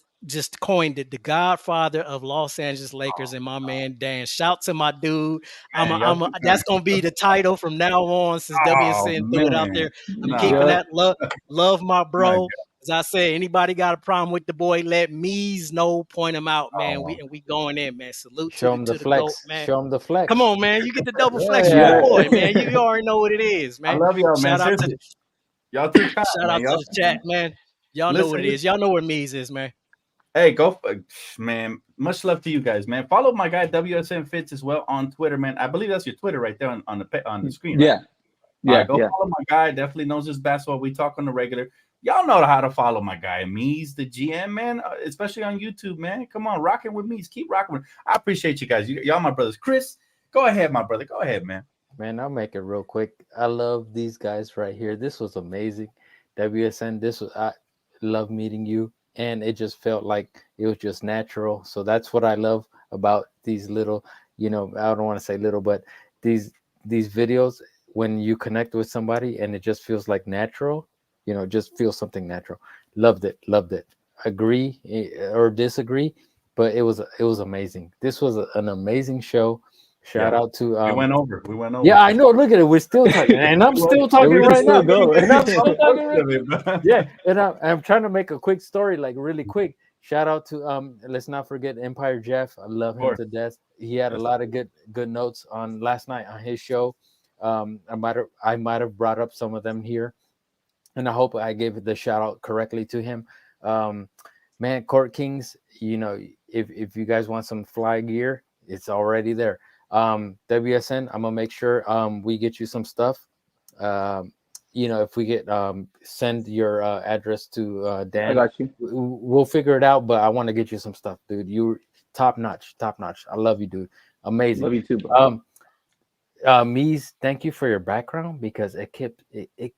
coined it, the Godfather of Los Angeles Lakers, and my man Dan. Shout to my dude. That's gonna be the title from now on since WSN threw it out there. I'm keeping that love my bro. As I say, anybody got a problem with the boy, let Mees know, point him out, man. We going in, man. Salute Show to him the flex. GOAT, man. Show him the flex. Come on, man. You get the double flex from your boy, man. You already know what it is, man. I love y'all, man. Shout out to y'all too kind, shout out to the chat, man. Y'all know what it is. Y'all know where Mees is, man. Hey, man. Much love to you guys, man. Follow my guy WSN Fitz as well on Twitter, man. I believe that's your Twitter right there on the screen. Right? Follow my guy. Definitely knows his basketball. We talk on the regular. Y'all know how to follow my guy, Mees, the GM, man, especially on YouTube, man. Come on, rocking with Mees. Keep rocking with. I appreciate you guys. Y'all my brothers. Chris, go ahead, my brother. Go ahead, man. Man, I'll make it real quick. I love these guys right here. This was amazing. WSN, I love meeting you. And it just felt like it was just natural. So that's what I love about these little, I don't want to say little, but these videos, when you connect with somebody and it just feels like natural, just feels something natural. Loved it. Agree or disagree, but it was amazing. This was an amazing show. Shout out to we went over. Yeah, I know. Look at it. We're still talking, and I'm still talking right now. And I'm still talking. Yeah, and I'm trying to make a quick story, like really quick. Shout out to let's not forget Empire Jeff. I love him to death. He had a lot of good notes on last night on his show. I might have brought up some of them here, and I hope I gave the shout out correctly to him. Man, Court Kings, if you guys want some fly gear, it's already there. WSN, I'm gonna make sure we get you some stuff. If we get send your address to Dan, I got you. We'll figure it out, but I want to get you some stuff, dude. You top notch. I love you, dude. Amazing. Love you too, bro. Mees, thank you for your background because it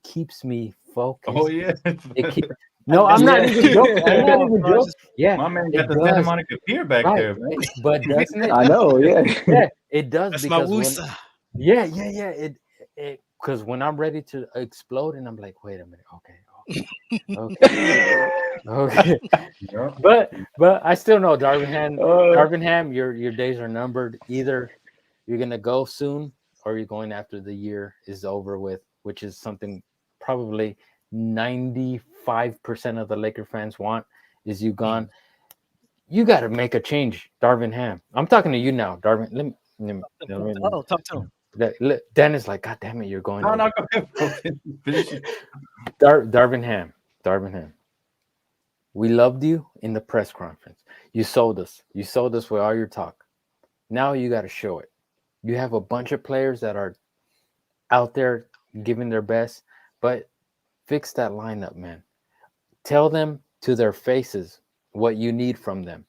keeps me focused. Oh yeah. No, I'm not even joking. Yeah, my man got the Santa Monica Pier back there, right? But doesn't it? I know, yeah, it does. That's because my Wusa. Yeah. It because when I'm ready to explode and I'm like, wait a minute, okay, Okay. Okay. Yeah. But I still know Darvinham, your days are numbered. Either you're gonna go soon or you're going after the year is over with, which is something probably 95% of the Laker fans want is you gone. You got to make a change, Darvinham. I'm talking to you now, Darvin. Talk to him. Dan is like, God damn it, you're going. No, over. no, go ahead. Finish it. Darvinham. We loved you in the press conference. You sold us. You sold us with all your talk. Now you got to show it. You have a bunch of players that are out there giving their best, but fix that lineup, man. Tell them to their faces what you need from them.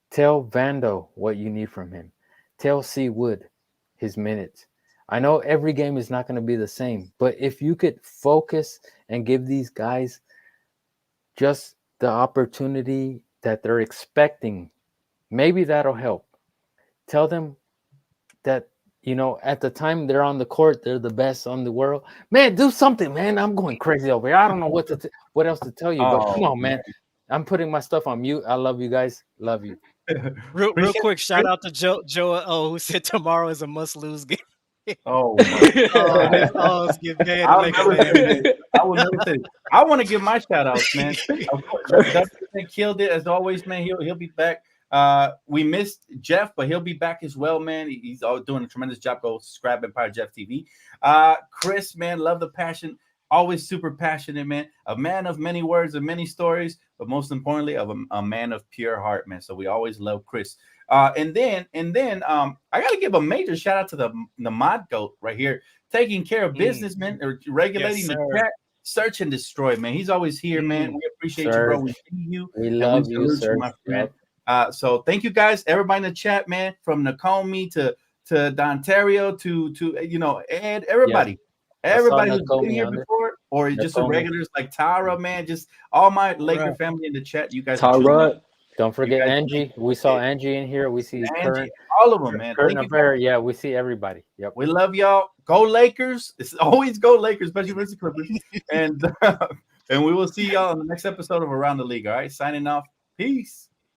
Tell Vando what you need from him. Tell C. Wood his minutes. I know every game is not going to be the same, but if you could focus and give these guys just the opportunity that they're expecting, maybe that'll help. Tell them that, at the time they're on the court, they're the best on the world. Man, do something, man. I'm going crazy over here. I don't know what else to tell you, but come on, man. I'm putting my stuff on mute. I love you guys. Love you. Real quick, shout out to Joe who said tomorrow is a must-lose game. Oh my His odds get bad. I'll never say it. I will never say it. I want to give my shout outs, man. Dustin killed it as always, man. He'll be back. We missed Jeff, but he'll be back as well, man. He's doing a tremendous job. Go subscribe Empire Jeff TV. Chris, man, love the passion. Always super passionate, man. A man of many words and many stories, but most importantly, of a man of pure heart, man. So we always love Chris. And then I gotta give a major shout out to the mod goat right here, taking care of business, man, or regulating the chat, search and destroy, man. He's always here, man. We appreciate you, bro. We see you. We love you, sir. My friend. So thank you guys, everybody in the chat, man, from Nakomi to Dontario to Ed, everybody. Everybody who's been here before, or just the regulars like Tara, man, just all my Laker family in the chat. You guys, Tara. Don't forget Angie. We saw Angie in here. We see Angie, all of them, man. Yeah, we see everybody. Yep. We love y'all. Go Lakers. It's always go Lakers, especially versus Clippers. And we will see y'all on the next episode of Around the League. All right, signing off. Peace.